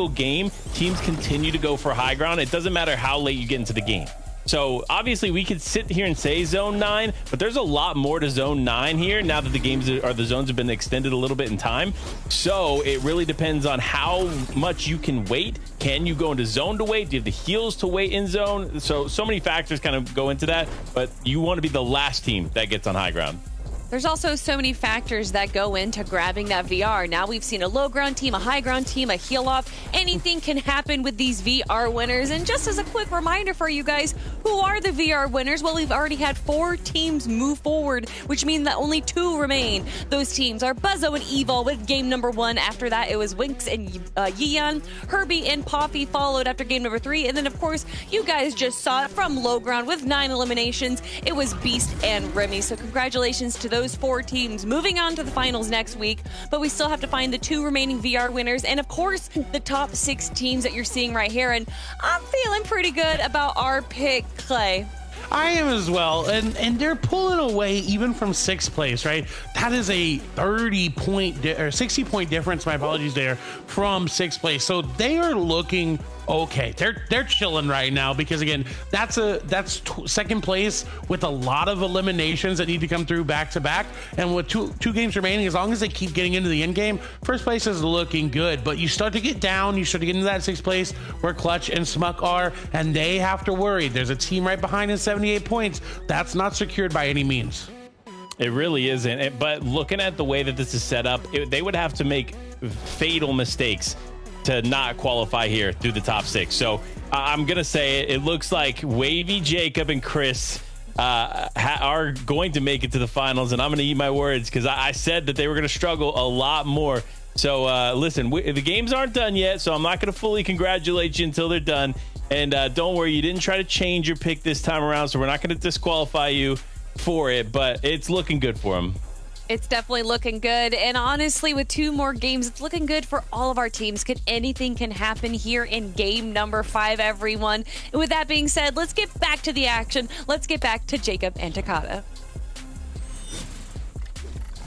game, teams continue to go for high ground. It doesn't matter how late you get into the game. So obviously we could sit here and say zone 9, but there's a lot more to zone 9 here now that the zones have been extended a little bit in time. So it really depends on how much you can wait. Can you go into zone to wait? Do you have the heals to wait in zone? So many factors kind of go into that, but you want to be the last team that gets on high ground. There's also so many factors that go into grabbing that VR. Now we've seen a low ground team, a high ground team, a heal off. Anything can happen with these VR winners. And just as a quick reminder for you guys, who are the VR winners? Well, we've already had 4 teams move forward, which means that only 2 remain. Those teams are Buzzo and Evil with game number 1. After that, it was Winx and Yeon. Herbie and Poppy followed after game number 3. And then, of course, you guys just saw it from low ground with 9 eliminations. It was Beast and Remy. So congratulations to those 4 teams moving on to the finals next week, but we still have to find the 2 remaining VR winners and of course the top 6 teams that you're seeing right here. And I'm feeling pretty good about our pick, Clay. I am as well, and they're pulling away even from 6th place, right? That is a 30-point or 60-point difference, my apologies there, from 6th place. So they are looking okay. They're chilling right now because again, that's 2nd place with a lot of eliminations that need to come through back to back, and with two games remaining, as long as they keep getting into the end game, 1st place is looking good. But you start to get down, you start to get into that 6th place where Clutch and Smuck are, and they have to worry. There's a team right behind in 78 points. That's not secured by any means. It really isn't. But looking at the way that this is set up, they would have to make fatal mistakes to not qualify here through the top 6. So I'm going to say it looks like Wavy, Jacob, and Chris are going to make it to the finals. And I'm going to eat my words because I said that they were going to struggle a lot more. So listen, the games aren't done yet, so I'm not going to fully congratulate you until they're done. And don't worry, you didn't try to change your pick this time around, so we're not going to disqualify you for it, but it's looking good for them. It's definitely looking good. And honestly, with 2 more games, it's looking good for all of our teams. Anything can happen here in game number 5, everyone. And with that being said, let's get back to the action. Let's get back to Jacob and Takada.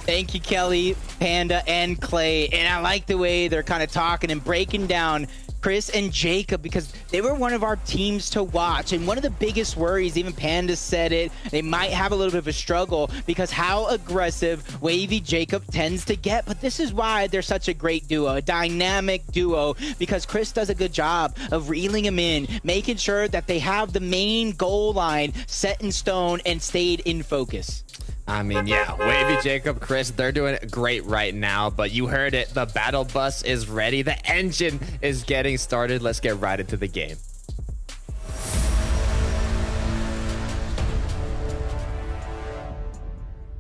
Thank you, Kelly, Panda, and Clay. And I like the way they're kind of talking and breaking down Chris and Jacob, because they were one of our teams to watch. And one of the biggest worries, even Panda said it, they might have a little bit of a struggle because how aggressive Wavy Jacob tends to get. But this is why they're such a great duo, a dynamic duo, because Chris does a good job of reeling them in, making sure that they have the main goal line set in stone and stayed in focus. I mean, yeah, Wavy, Jacob, Chris, they're doing great right now, but you heard it. The battle bus is ready. The engine is getting started. Let's get right into the game.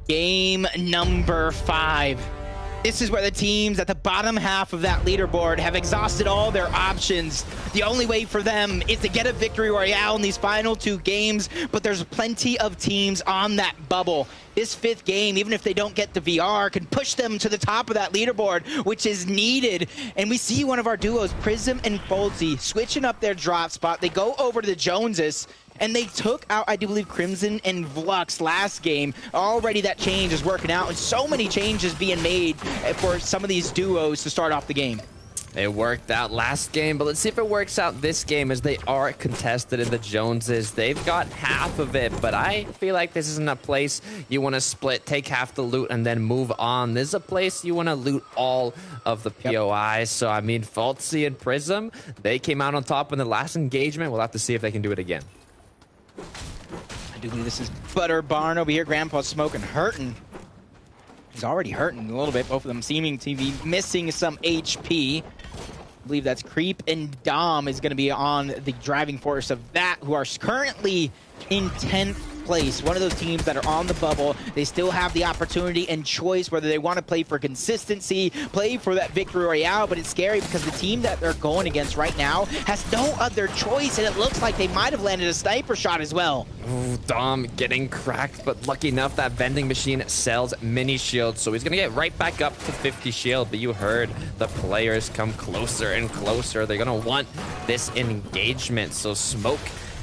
Game number 5. This is where the teams at the bottom half of that leaderboard have exhausted all their options. The only way for them is to get a victory royale in these final 2 games, but there's plenty of teams on that bubble. This 5th game, even if they don't get the VR, can push them to the top of that leaderboard, which is needed. And we see one of our duos, Prism and Folsy, switching up their drop spot. They go over to the Joneses, and they took out, I do believe, Crimson and Vlux last game. Already that change is working out, and so many changes being made for some of these duos to start off the game. It worked out last game, but let's see if it works out this game, as they are contested in the Joneses. They've got half of it, but I feel like this isn't a place you want to split, take half the loot, and then move on. This is a place you want to loot all of the POIs. So, I mean, Faltzy and Prism, they came out on top in the last engagement. We'll have to see if they can do it again. I do believe this is Butter Barn over here. Grandpa's smoking, hurting. He's already hurting a little bit. Both of them seeming to be missing some HP. I believe that's Creep, and Dom is going to be on the driving force of that, who are currently in 10th place. One of those teams that are on the bubble. They still have the opportunity and choice whether they want to play for consistency, play for that victory royale, but it's scary because the team that they're going against right now has no other choice, and it looks like they might have landed a sniper shot as well. Ooh, Dom getting cracked, but lucky enough that vending machine sells mini shields, so he's gonna get right back up to 50 shield. But you heard the players come closer and closer. They're gonna want this engagement, so Smoke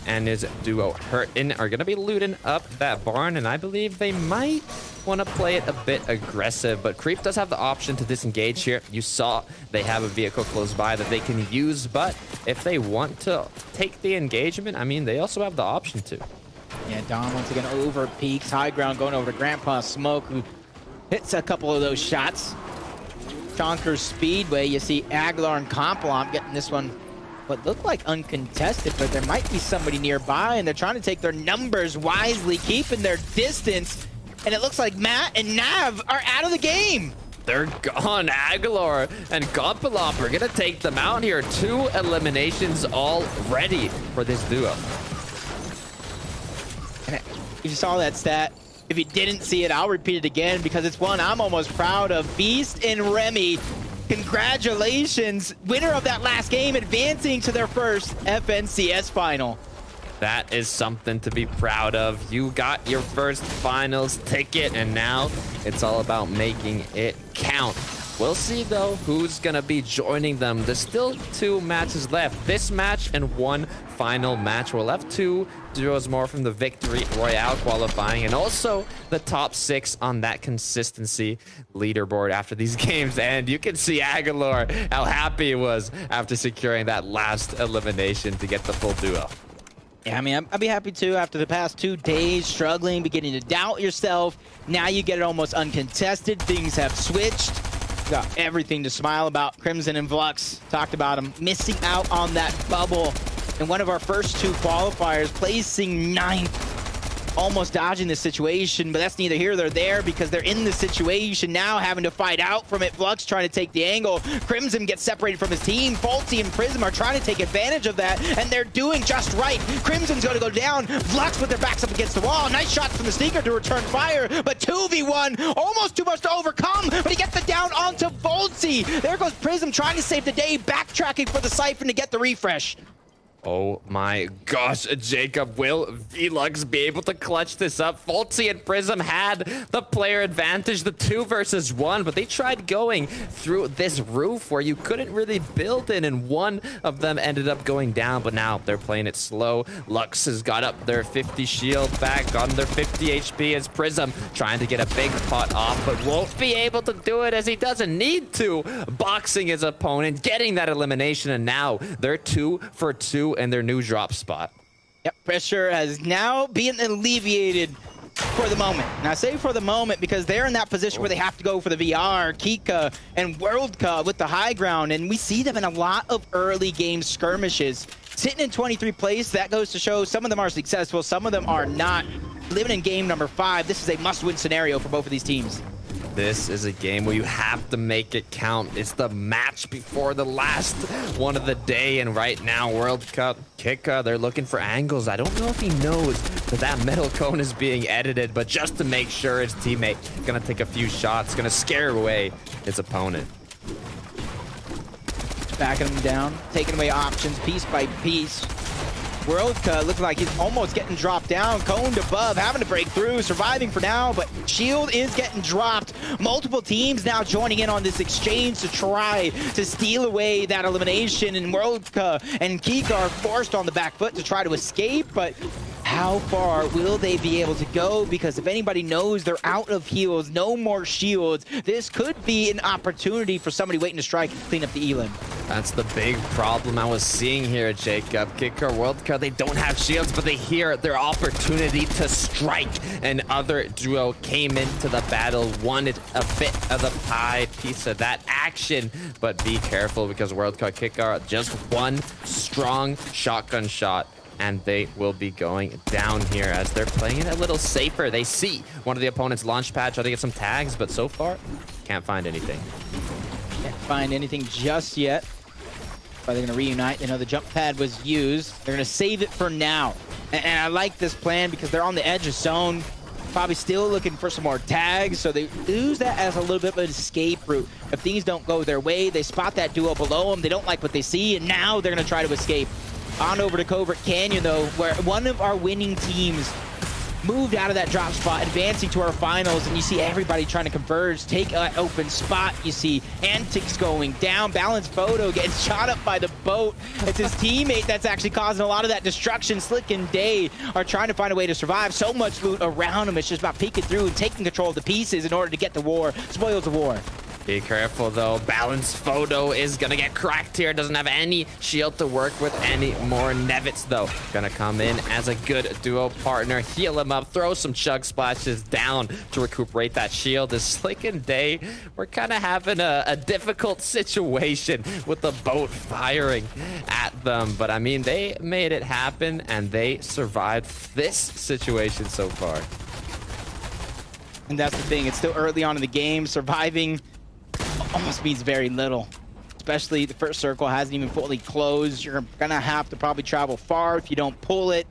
and his duo Hurtin are going to be looting up that barn, and I believe they might want to play it a bit aggressive, but Creep does have the option to disengage here. You saw they have a vehicle close by that they can use, but if they want to take the engagement, I mean, they also have the option to. Yeah, Dom once again over peaks. High ground going over to Grandpa Smoke, who hits a couple of those shots. Chonkers Speedway, you see Aguilar and Compalomp getting this one what looked like uncontested, but there might be somebody nearby, and they're trying to take their numbers wisely, keeping their distance. And it looks like Matt and Nav are out of the game. They're gone. Aguilar and Compalomp are going to take them out here. 2 eliminations already for this duo. And if you saw that stat, if you didn't see it, I'll repeat it again because it's one I'm almost proud of. Beast and Remy, congratulations. Winner of that last game, advancing to their first FNCS final. That is something to be proud of. You got your first finals ticket, and now it's all about making it count. We'll see, though, who's going to be joining them. There's still 2 matches left. This match and 1 final match. We'll have 2 duos more from the Victory Royale qualifying, and also the top 6 on that consistency leaderboard after these games. And you can see Aguilar, how happy he was after securing that last elimination to get the full duo. Yeah, I mean, I'd be happy too after the past 2 days struggling, beginning to doubt yourself. Now you get it almost uncontested. Things have switched. Got everything to smile about. Crimson and Flux talked about them missing out on that bubble in one of our first 2 qualifiers, placing 9th. Almost dodging this situation, but that's neither here nor there because they're in the situation now, having to fight out from it. Flux trying to take the angle. Crimson gets separated from his team. Faulty and Prism are trying to take advantage of that, and they're doing just right. Crimson's going to go down. Flux with their backs up against the wall. Nice shot from the Sneaker to return fire, but 2v1, almost too much to overcome, but he gets it down onto Voltsy. There goes Prism trying to save the day, backtracking for the Siphon to get the refresh. Oh my gosh, Jacob, will Velux be able to clutch this up? Voltsy and Prism had the player advantage, the 2 versus 1, but they tried going through this roof where you couldn't really build in, and one of them ended up going down, but now they're playing it slow. Lux has got up their 50 shield back on their 50 HP as Prism trying to get a big pot off, but won't be able to do it as he doesn't need to. Boxing his opponent, getting that elimination, and now they're 2 for 2 in their new drop spot. Yep, pressure has now been alleviated for the moment. Now I say for the moment because they're in that position where they have to go for the VR, Kika, and World Cup with the high ground, and we see them in a lot of early game skirmishes. Sitting in 23 place, that goes to show some of them are successful, some of them are not. Living in game number 5, this is a must-win scenario for both of these teams. This is a game where you have to make it count. It's the match before the last one of the day, and right now, World Cup Kika, they're looking for angles. I don't know if he knows that metal cone is being edited, but just to make sure his teammate gonna take a few shots, gonna scare away his opponent. Backing him down, taking away options piece by piece. World Cup looks like he's almost getting dropped down. Coned above, having to break through, surviving for now, but shield is getting dropped. Multiple teams now joining in on this exchange to try to steal away that elimination, and World Cup and Kika are forced on the back foot to try to escape, but how far will they be able to go? Because if anybody knows they're out of heals, no more shields, this could be an opportunity for somebody waiting to strike and clean up the Elim. That's the big problem I was seeing here, Jacob. Kicker, World Cup, they don't have shields, but they hear their opportunity to strike. Another duo came into the battle, wanted a bit of the pie, piece of that action. But be careful because World Cup Kicker, just one strong shotgun shot, and they will be going down here as they're playing it a little safer. They see one of the opponent's launch pad, try to get some tags, but so far, can't find anything. Can't find anything just yet. But they're going to reunite. They know the jump pad was used. They're going to save it for now. And I like this plan because they're on the edge of zone. Probably still looking for some more tags. So they use that as a little bit of an escape route. If things don't go their way, they spot that duo below them. They don't like what they see. And now they're going to try to escape. On over to Covert Canyon, though, where one of our winning teams moved out of that drop spot, advancing to our finals, and you see everybody trying to converge, take an open spot. You see antics going down. Balanced Photo gets shot up by the boat. It's his teammate that's actually causing a lot of that destruction. Slick and Day are trying to find a way to survive. So much loot around him. It's just about peeking through and taking control of the pieces in order to get the war, spoils of war. Be careful though. Balanced Photo is gonna get cracked here. Doesn't have any shield to work with anymore. Nevitz though gonna come in as a good duo partner, heal him up, throw some chug splashes down to recuperate that shield. As Slick and Day, we're kind of having a difficult situation with the boat firing at them. But I mean, they made it happen and they survived this situation so far. And that's the thing. It's still early on in the game. Surviving almost means very little, especially the first circle hasn't even fully closed. You're gonna have to probably travel far if you don't pull it.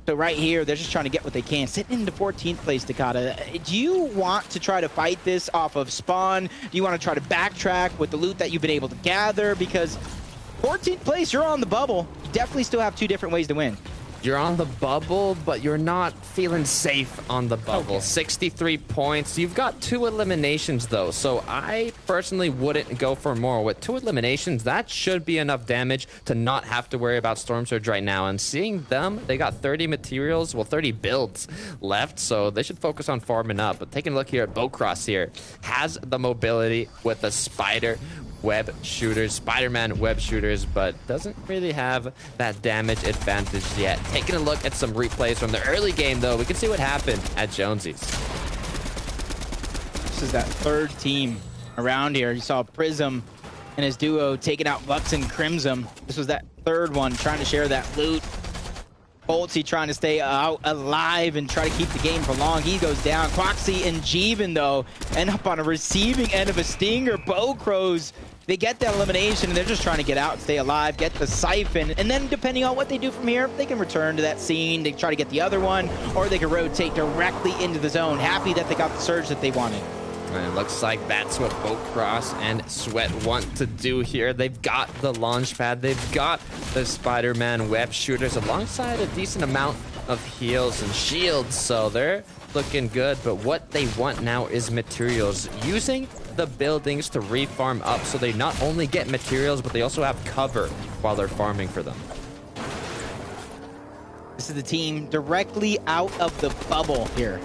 So right here, they're just trying to get what they can. Sitting into 14th place, Takata. Do you want to try to fight this off of spawn? Do you want to try to backtrack with the loot that you've been able to gather? Because 14th place, you're on the bubble. You definitely still have two different ways to win. You're on the bubble, but you're not feeling safe on the bubble. Okay. 63 points. You've got 2 eliminations, though, so I personally wouldn't go for more. With 2 eliminations, that should be enough damage to not have to worry about Storm Surge right now. And seeing them, they got 30 materials, well, 30 builds left, so they should focus on farming up. But taking a look here at Bocross here, has the mobility with the spider web shooters, Spider-Man web shooters, but doesn't really have that damage advantage yet. Taking a look at some replays from the early game, though, we can see what happened at Jonesy's. This is that third team around here. You saw Prism and his duo taking out Lux and Crimson. This was that third one trying to share that loot. Boltsy trying to stay out alive and try to keep the game prolonged. He goes down. Quaxi and Jeevan, though, end up on a receiving end of a stinger. Bowcrows, they get that elimination, and they're just trying to get out, stay alive, get the siphon, and then depending on what they do from here, they can return to that scene, they try to get the other one, or they can rotate directly into the zone. Happy that they got the surge that they wanted. And it looks like that's what Bocross and Sweat want to do here. They've got the launch pad, they've got the Spider-Man web shooters alongside a decent amount of heals and shields, so they're looking good. But what they want now is materials, using the buildings to refarm up so they not only get materials, but they also have cover while they're farming for them. This is the team directly out of the bubble here.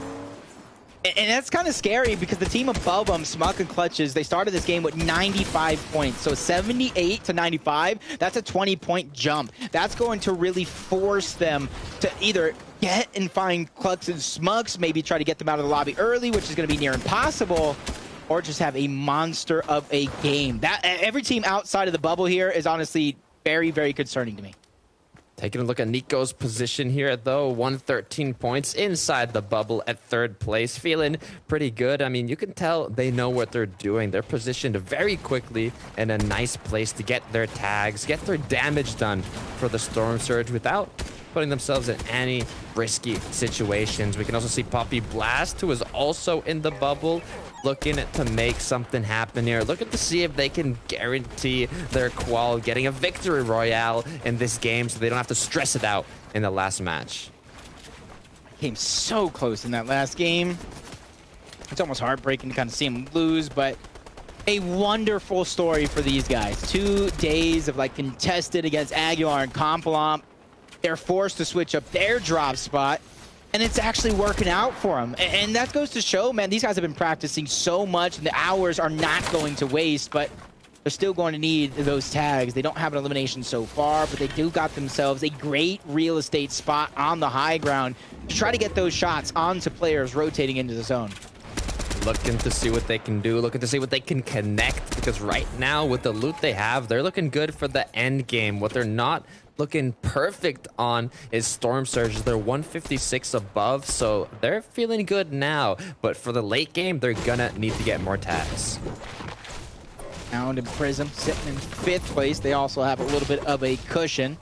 And that's kind of scary because the team above them, Smuck and Clutches, they started this game with 95 points. So 78 to 95, that's a 20-point jump. That's going to really force them to either get and find Clutch and Smucks, maybe try to get them out of the lobby early, which is going to be near impossible, or just have a monster of a game. That every team outside of the bubble here is honestly very, very concerning to me. Taking a look at Nico's position here, though, 113 points inside the bubble at third place. Feeling pretty good. I mean, you can tell they know what they're doing. They're positioned very quickly in a nice place to get their tags, get their damage done for the Storm Surge without putting themselves in any risky situations. We can also see Poppy Blast, who is also in the bubble, looking to make something happen here. Looking to see if they can guarantee their qual getting a victory royale in this game so they don't have to stress it out in the last match. Came so close in that last game. It's almost heartbreaking to kind of see them lose, but a wonderful story for these guys. 2 days of like contested against Aguilar and Compalomp. They're forced to switch up their drop spot, and it's actually working out for them. And that goes to show, man, these guys have been practicing so much, and the hours are not going to waste, but they're still going to need those tags. They don't have an elimination so far, but they do got themselves a great real estate spot on the high ground to try to get those shots onto players rotating into the zone. Looking to see what they can do, looking to see what they can connect, because right now with the loot they have, they're looking good for the end game. What they're not looking perfect on is Storm Surge. They're 156 above, so they're feeling good now. But for the late game, they're gonna need to get more tags. Hound and Prism sitting in 5th place. They also have a little bit of a cushion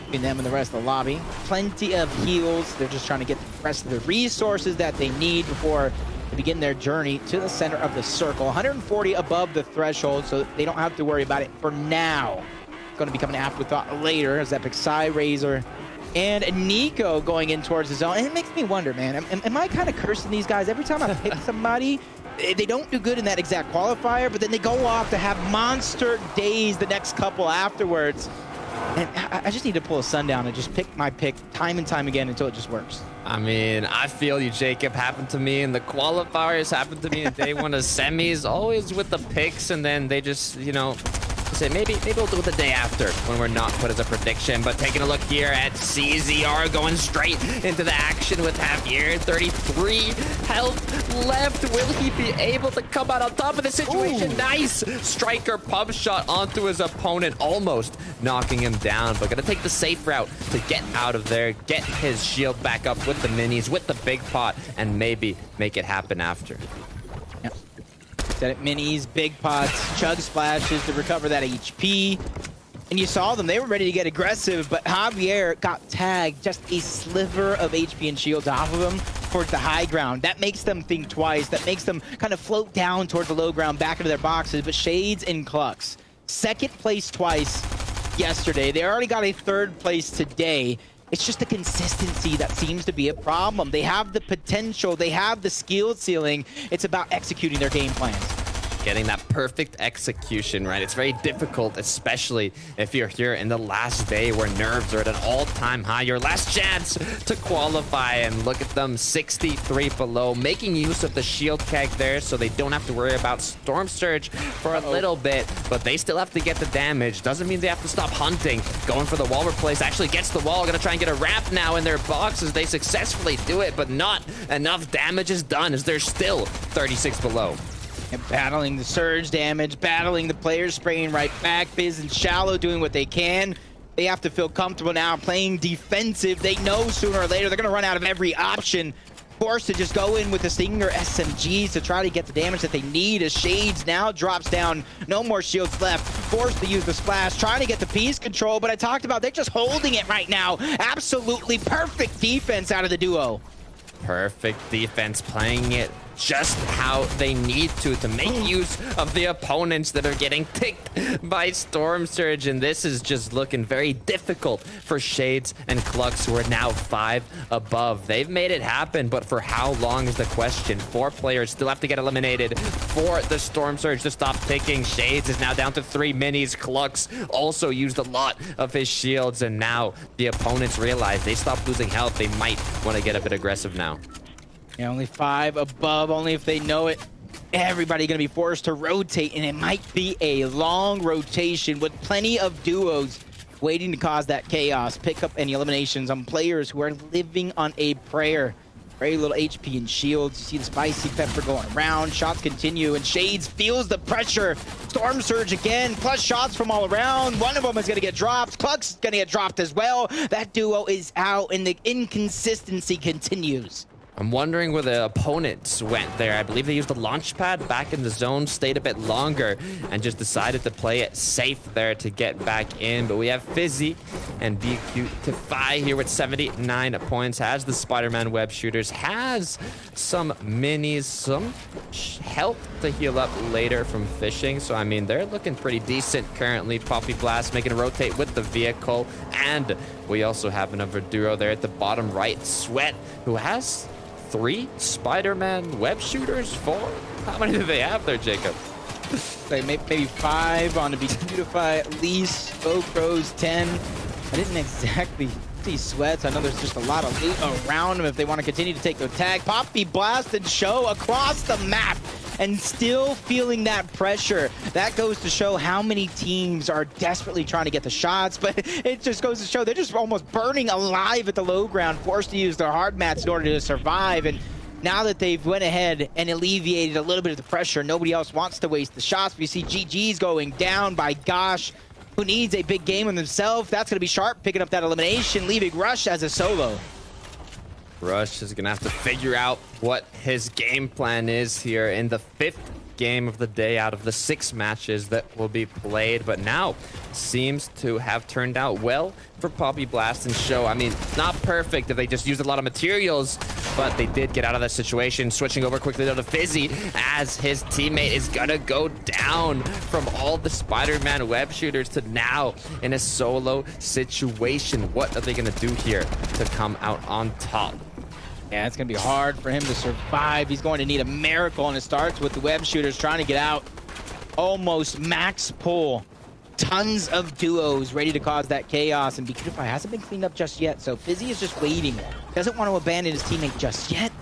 between them and the rest of the lobby. Plenty of heals. They're just trying to get the rest of the resources that they need before they begin their journey to the center of the circle. 140 above the threshold, so they don't have to worry about it for now. Going to become an afterthought later as Epic Psy Razor And Nico going in towards the zone. And it makes me wonder, man, am I kind of cursing these guys? Every time I pick somebody, they don't do good in that exact qualifier, but then they go off to have monster days the next couple afterwards. And I just need to pull a sundown and just pick my pick time and time again until it just works. I mean, I feel you, Jacob. Happened to me in the qualifiers, happened to me in day one of semis, always with the picks, and then they just, you know, say maybe we'll do it the day after when we're not put as a prediction. But taking a look here at CZR going straight into the action with Javier. 33 health left. Will he be able to come out on top of the situation? Ooh. Nice striker pump shot onto his opponent, almost knocking him down, but gonna take the safe route to get out of there, get his shield back up with the minis, with the big pot, and maybe make it happen after. Set it minis, big pots, chug splashes to recover that HP. And you saw them, they were ready to get aggressive, but Javier got tagged just a sliver of HP and shields off of him towards the high ground. That makes them think twice. That makes them kind of float down towards the low ground, back into their boxes. But Shades and Clux, second place twice yesterday. They already got a third place today. It's just the consistency that seems to be a problem. They have the potential, they have the skill ceiling. It's about executing their game plans. Getting that perfect execution, right? It's very difficult, especially if you're here in the last day where nerves are at an all-time high. Your last chance to qualify, and look at them, 63 below, making use of the shield keg there so they don't have to worry about Storm Surge for a little bit, but they still have to get the damage. Doesn't mean they have to stop hunting. Going for the wall replace, actually gets the wall, gonna try and get a ramp now in their boxes. They successfully do it, but not enough damage is done as they're still 36 below. And battling the surge damage, battling the players spraying right back. Biz and Shallow doing what they can. They have to feel comfortable now playing defensive. They know sooner or later they're going to run out of every option. Forced to just go in with the Stinger SMGs to try to get the damage that they need as Shades now drops down. No more shields left. Forced to use the splash, trying to get the piece control, but I talked about they're just holding it right now. Absolutely perfect defense out of the duo. Perfect defense, playing it just how they need to make use of the opponents that are getting ticked by Storm Surge, and this is just looking very difficult for Shades and Clux, who are now 5 above. They've made it happen, but for how long is the question? 4 players still have to get eliminated for the Storm Surge to stop ticking. Shades is now down to 3 minis. Clux also used a lot of his shields, and now the opponents realize they stopped losing health. They might want to get a bit aggressive now. Yeah, only 5 above, only if they know it. Everybody going to be forced to rotate, and it might be a long rotation with plenty of duos waiting to cause that chaos. Pick up any eliminations on players who are living on a prayer. Very little HP and shields. You see the spicy pepper going around. Shots continue, and Shades feels the pressure. Storm Surge again, plus shots from all around. One of them is going to get dropped. Clux is going to get dropped as well. That duo is out, and the inconsistency continues. I'm wondering where the opponents went there. I believe they used the launch pad back in the zone, stayed a bit longer, and just decided to play it safe there to get back in. But we have Fizzy and BQ Tefai here with 79 points, has the Spider-Man web shooters, has some minis, some health to heal up later from fishing. So, I mean, they're looking pretty decent currently. Poppy Blast making a rotate with the vehicle. And we also have another duo there at the bottom right, Sweat, who has 3 Spider-Man web shooters? 4? How many do they have there, Jacob? Like maybe 5 on the Beautify at least. Crows 10. I didn't exactly see Sweats. I know there's just a lot of loot around them if they want to continue to take their tag. Poppy Blast and Show across the map, and still feeling that pressure. That goes to show how many teams are desperately trying to get the shots, but it just goes to show they're just almost burning alive at the low ground, forced to use their hard mats in order to survive. And now that they've went ahead and alleviated a little bit of the pressure, nobody else wants to waste the shots. We see GG's going down by Gosh, who needs a big game on himself. That's going to be Sharp picking up that elimination, leaving Rush as a solo. Rush is going to have to figure out what his game plan is here in the 5th game of the day out of the 6 matches that will be played. But now seems to have turned out well for Poppy Blast and Show. I mean, not perfect if they just used a lot of materials but they did get out of that situation. Switching over quickly to Fizzy as his teammate is gonna go down from all the Spider-Man web shooters to now in a solo situation. What are they gonna do here to come out on top? Yeah, it's going to be hard for him to survive. He's going to need a miracle, and it starts with the web shooters trying to get out. Almost max pull. Tons of duos ready to cause that chaos, and Beautify hasn't been cleaned up just yet, so Fizzy is just waiting. Doesn't want to abandon his teammate just yet.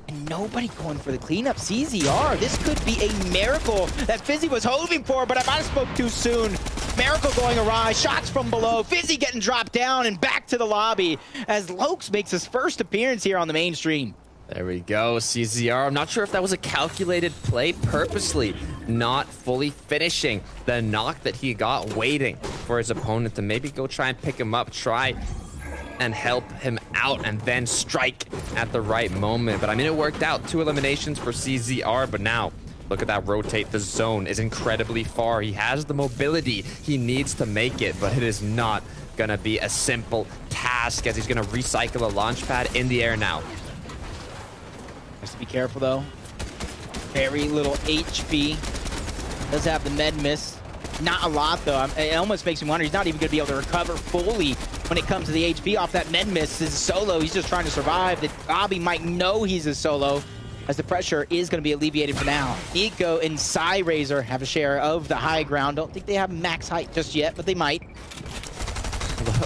And nobody going for the cleanup. CZR, this could be a miracle that Fizzy was hoping for, but I might have spoke too soon. Miracle going awry, shots from below, Fizzy getting dropped down and back to the lobby as Lokes makes his first appearance here on the mainstream. There we go, CZR. I'm not sure if that was a calculated play, purposely not fully finishing the knock that he got, waiting for his opponent to maybe go try and pick him up, try and help him out, and then strike at the right moment. But I mean, it worked out. 2 eliminations for CZR, but now look at that rotate. The zone is incredibly far. He has the mobility he needs to make it, but it is not gonna be a simple task as he's gonna recycle a launch pad in the air now. Has to be careful though. Very little HP. Does have the med miss. Not a lot though. It almost makes me wonder he's not even gonna be able to recover fully when it comes to the HP off that med miss. His solo, he's just trying to survive. The Bobby might know he's a solo, as the pressure is going to be alleviated for now. Nico and Psyrazor have a share of the high ground. Don't think they have max height just yet, but they might.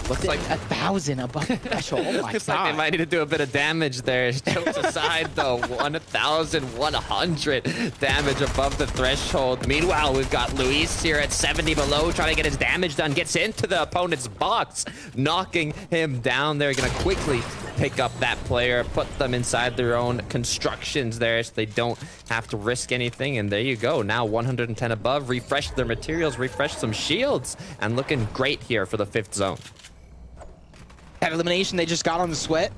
Looks like 1,000 above the threshold. Oh my looks God. like they might need to do a bit of damage there. Jokes aside, though, 1,100 damage above the threshold. Meanwhile, we've got Luis here at 70 below, trying to get his damage done. Gets into the opponent's box, knocking him down. They're going to quickly pick up that player, put them inside their own constructions there so they don't have to risk anything. And there you go. Now 110 above. Refresh their materials, refresh some shields, and looking great here for the 5th zone. That elimination they just got on the sweat,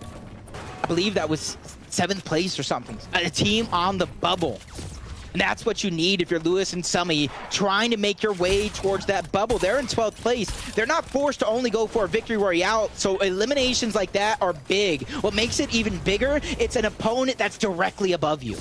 I believe that was 7th place or something. A team on the bubble. And that's what you need if you're Lewis and Summy trying to make your way towards that bubble. They're in 12th place. They're not forced to only go for a victory royale, so eliminations like that are big. What makes it even bigger, it's an opponent that's directly above you.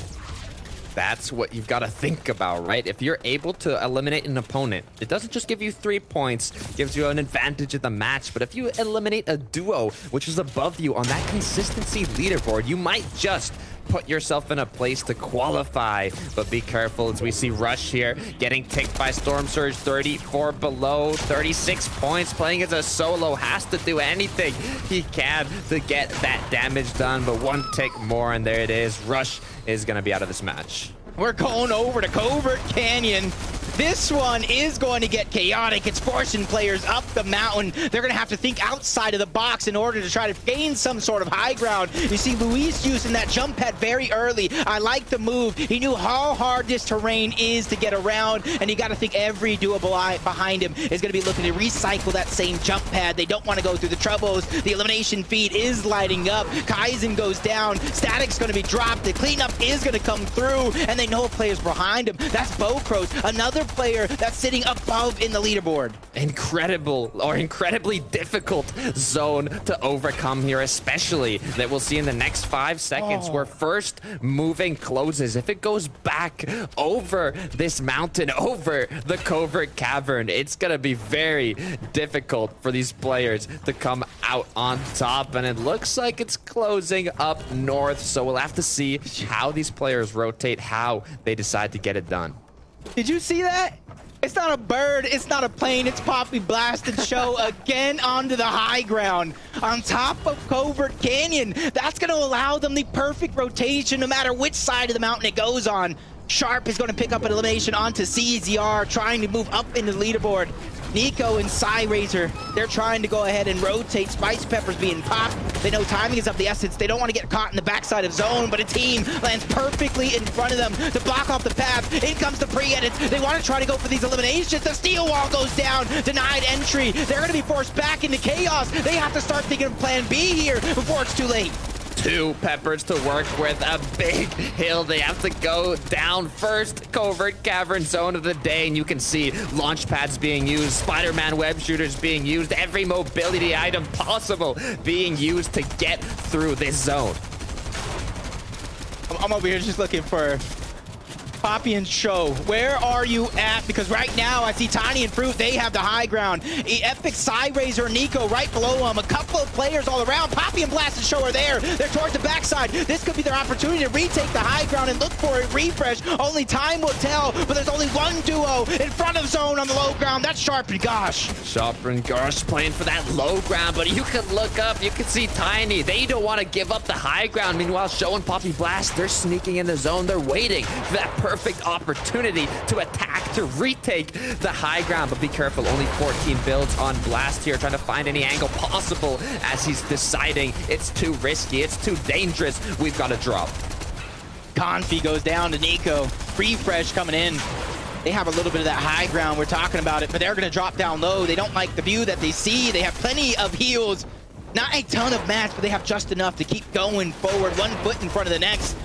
That's what you've got to think about, right? If you're able to eliminate an opponent, it doesn't just give you 3 points, gives you an advantage in the match, but if you eliminate a duo, which is above you on that consistency leaderboard, you might just put yourself in a place to qualify. But be careful as we see Rush here getting ticked by Storm Surge. 34 below, 36 points, playing as a solo, has to do anything he can to get that damage done, but 1 tick more and there it is. Rush is gonna be out of this match. We're going over to Covert Canyon. This one is going to get chaotic. It's forcing players up the mountain. They're going to have to think outside of the box in order to try to gain some sort of high ground. You see Luis using that jump pad very early. I like the move. He knew how hard this terrain is to get around, and you got to think every doable eye behind him is going to be looking to recycle that same jump pad. They don't want to go through the troubles. The elimination feed is lighting up. Kaizen goes down. Static's going to be dropped. The cleanup is going to come through, and they know players behind him. That's Bocros, another player that's sitting above in the leaderboard. Incredible, or incredibly difficult zone to overcome here, especially that we'll see in the next 5 seconds where first moving closes. If it goes back over this mountain, over the Covert Cavern, it's gonna be very difficult for these players to come out on top, and it looks like it's closing up north, so we'll have to see how these players rotate, how they decide to get it done. Did you see that? It's not a bird, it's not a plane, it's Poppy Blast and Show again onto the high ground on top of Covert Canyon. That's going to allow them the perfect rotation no matter which side of the mountain it goes on. Sharp is going to pick up an elimination onto CZR, trying to move up into the leaderboard. Nico and Psyrazor, they're trying to go ahead and rotate. Spice Pepper's being popped. They know timing is of the essence. They don't want to get caught in the backside of zone, but a team lands perfectly in front of them to block off the path. In comes the pre-edits. They want to try to go for these eliminations. The steel wall goes down. Denied entry. They're going to be forced back into chaos. They have to start thinking of plan B here before it's too late. 2 peppers to work with, a big hill they have to go down first. Covert Cavern zone of the day, and you can see launch pads being used, Spider-Man web shooters being used, every mobility item possible being used to get through this zone. I'm over here just looking for Poppy and Show. Where are you at? Because right now I see Tiny and Fruit. They have the high ground. Epic, Psyraiser, Nico right below them. A couple of players all around. Poppy and Blast and Show are there. They're towards the backside. This could be their opportunity to retake the high ground and look for a refresh. Only time will tell, but there's only one duo in front of Zone on the low ground. That's Sharp and Gosh. Sharp and Gosh playing for that low ground, but you can look up, you can see Tiny. They don't want to give up the high ground. Meanwhile, Show and Poppy Blast, they're sneaking in the zone. They're waiting for that perfect opportunity to attack, to retake the high ground. But be careful, only 14 builds on Blast here, trying to find any angle possible as he's deciding it's too risky, it's too dangerous. We've got to drop. Confi goes down to Nico. Refresh coming in. They have a little bit of that high ground. We're talking about it, but they're going to drop down low. They don't like the view that they see. They have plenty of heals. Not a ton of mats, but they have just enough to keep going forward, one foot in front of the next.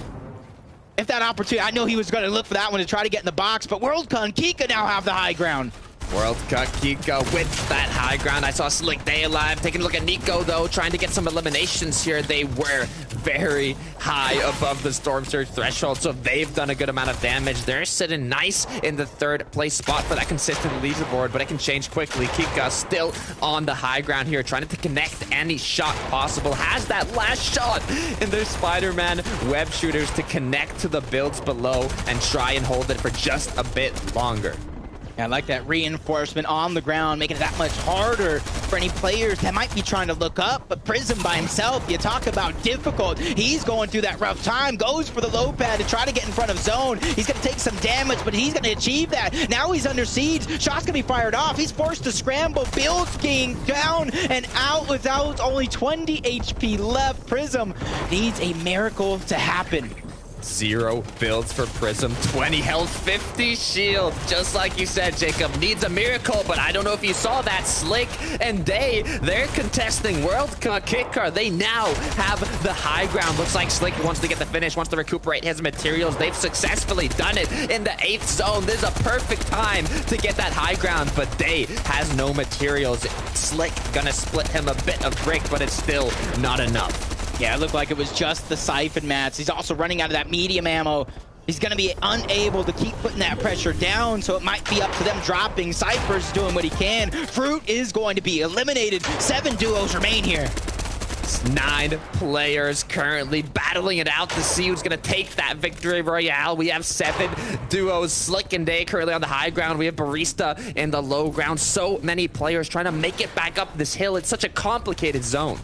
If that opportunity, I know he was going to look for that one to try to get in the box, but Worldcon and Kika now have the high ground. World Cup Kika with that high ground. I saw Slick Day alive. Taking a look at Nico, though, trying to get some eliminations here. They were very high above the Storm Surge threshold, so they've done a good amount of damage. They're sitting nice in the third place spot for that consistent leaderboard, but it can change quickly. Kika still on the high ground here, trying to connect any shot possible. Has that last shot in their Spider-Man web shooters to connect to the builds below and try and hold it for just a bit longer. I like that reinforcement on the ground, making it that much harder for any players that might be trying to look up. But Prism by himself, you talk about difficult. He's going through that rough time, goes for the low pad to try to get in front of Zone. He's going to take some damage, but he's going to achieve that. Now he's under siege. Shot's going to be fired off. He's forced to scramble. Builds being down and out without only 20 HP left. Prism needs a miracle to happen. 0 builds for Prism, 20 health, 50 shield. Just like you said, Jacob, needs a miracle, but I don't know if you saw that. Slick and Day, they're contesting World Cup kick card. They now have the high ground. Looks like Slick wants to get the finish, wants to recuperate his materials. They've successfully done it in the 8th zone. This is a perfect time to get that high ground, but Day has no materials. Slick gonna split him a bit of brick, but it's still not enough. Yeah, it looked like it was just the Siphon mats. He's also running out of that medium ammo. He's going to be unable to keep putting that pressure down, so it might be up to them dropping. Cypher's doing what he can. Fruit is going to be eliminated. 7 duos remain here. 9 players currently battling it out to see who's going to take that victory royale. We have 7 duos. Slick and Day currently on the high ground. We have Barista in the low ground. So many players trying to make it back up this hill. It's such a complicated zone.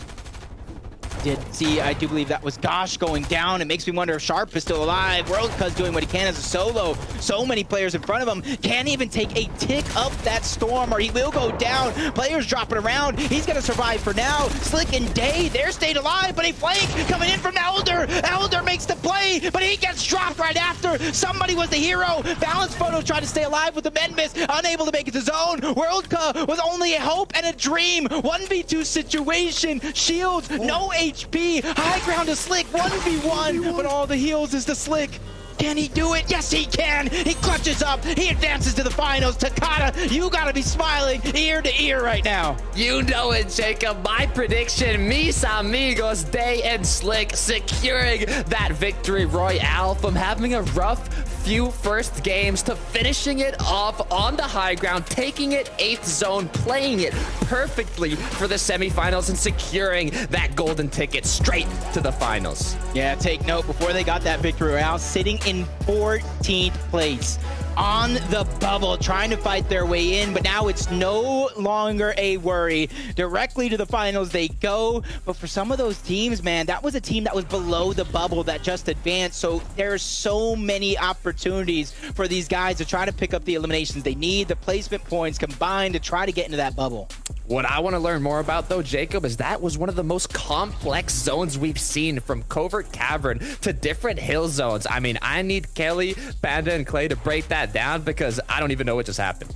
Did see, I do believe that was Gosh going down. It makes me wonder if Sharp is still alive. Worldcuz doing what he can as a solo. So many players in front of him. Can't even take a tick up that storm or he will go down. Players dropping around. He's going to survive for now. Slick and Day, they're staying alive, but a flank coming in from Elder. Elder makes the play, but he gets dropped right after. Somebody was the hero. Balance Photo tried to stay alive with the men miss. Unable to make it to zone. Worldcuz with only a hope and a dream. 1v2 situation. Shields, no HP, high ground to Slick, 1v1, but all the heals is to Slick. Can he do it? Yes, he can. He clutches up. He advances to the finals. Takada, you gotta be smiling ear to ear right now. You know it, Jacob. My prediction, mis amigos, Day and Slick securing that victory royale from having a rough few first games to finishing it off on the high ground, taking it 8th zone, playing it perfectly for the semifinals and securing that golden ticket straight to the finals. Yeah, take note, before they got that victory royale, sitting in 14th place on the bubble, trying to fight their way in, but now it's no longer a worry. Directly to the finals they go, but for some of those teams, man, that was a team that was below the bubble that just advanced, so there's so many opportunities for these guys to try to pick up the eliminations they need, the placement points combined to try to get into that bubble. What I want to learn more about, though, Jacob, is that was one of the most complex zones we've seen, from Covert Cavern to different hill zones. I mean, I need Kelly, Panda, and Clay to break that down because I don't even know what just happened.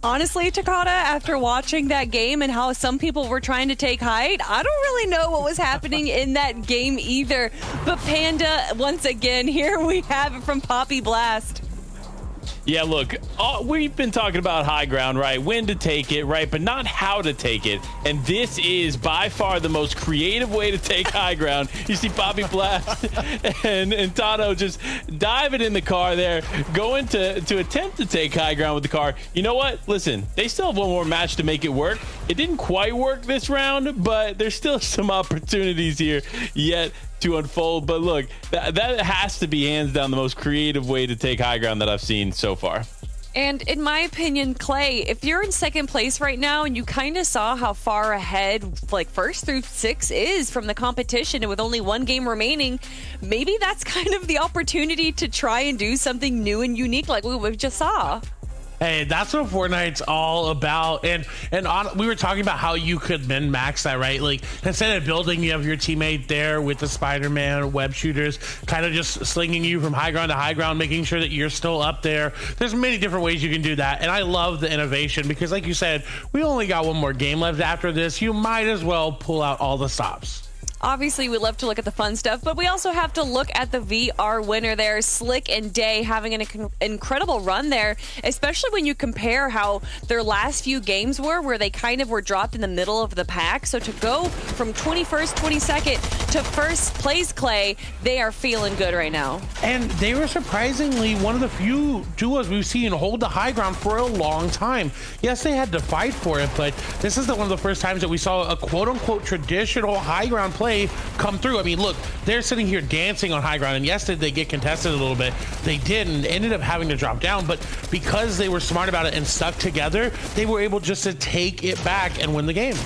Honestly, Takada, after watching that game and how some people were trying to take height, I don't really know what was happening in that game either. But Panda, once again, here we have it from Poppy Blast. Yeah, look, we've been talking about high ground, right? When to take it, right? But not how to take it. And this is by far the most creative way to take high ground. You see Bobby Blast and Tano just diving in the car there, going to attempt to take high ground with the car. You know what? Listen, they still have one more match to make it work. It didn't quite work this round, but there's still some opportunities here yet to unfold. But look, that has to be hands down the most creative way to take high ground that I've seen so far. And in my opinion, Clay, if you're in second place right now and you kind of saw how far ahead like first through 6 is from the competition, and with only one game remaining, maybe that's kind of the opportunity to try and do something new and unique like we just saw. Hey, that's what Fortnite's all about. And we were talking about how you could min-max that, right? Like, instead of building, you have your teammate there with the Spider-Man web shooters, kind of just slinging you from high ground to high ground, making sure that you're still up there. There's many different ways you can do that. And I love the innovation because, like you said, we only got one more game left after this. You might as well pull out all the stops. Obviously, we love to look at the fun stuff, but we also have to look at the VR winner there, Slick and Day, having an incredible run there, especially when you compare how their last few games were, where they kind of were dropped in the middle of the pack. So to go from 21st, 22nd to first place, Clay, they are feeling good right now. And they were surprisingly one of the few duos we've seen hold the high ground for a long time. Yes, they had to fight for it, but this is one of the first times that we saw a quote-unquote traditional high ground play come through. I mean, look, they're sitting here dancing on high ground, and yes, did they get contested a little bit? They did, and ended up having to drop down, but because they were smart about it and stuck together, they were able just to take it back and win the game.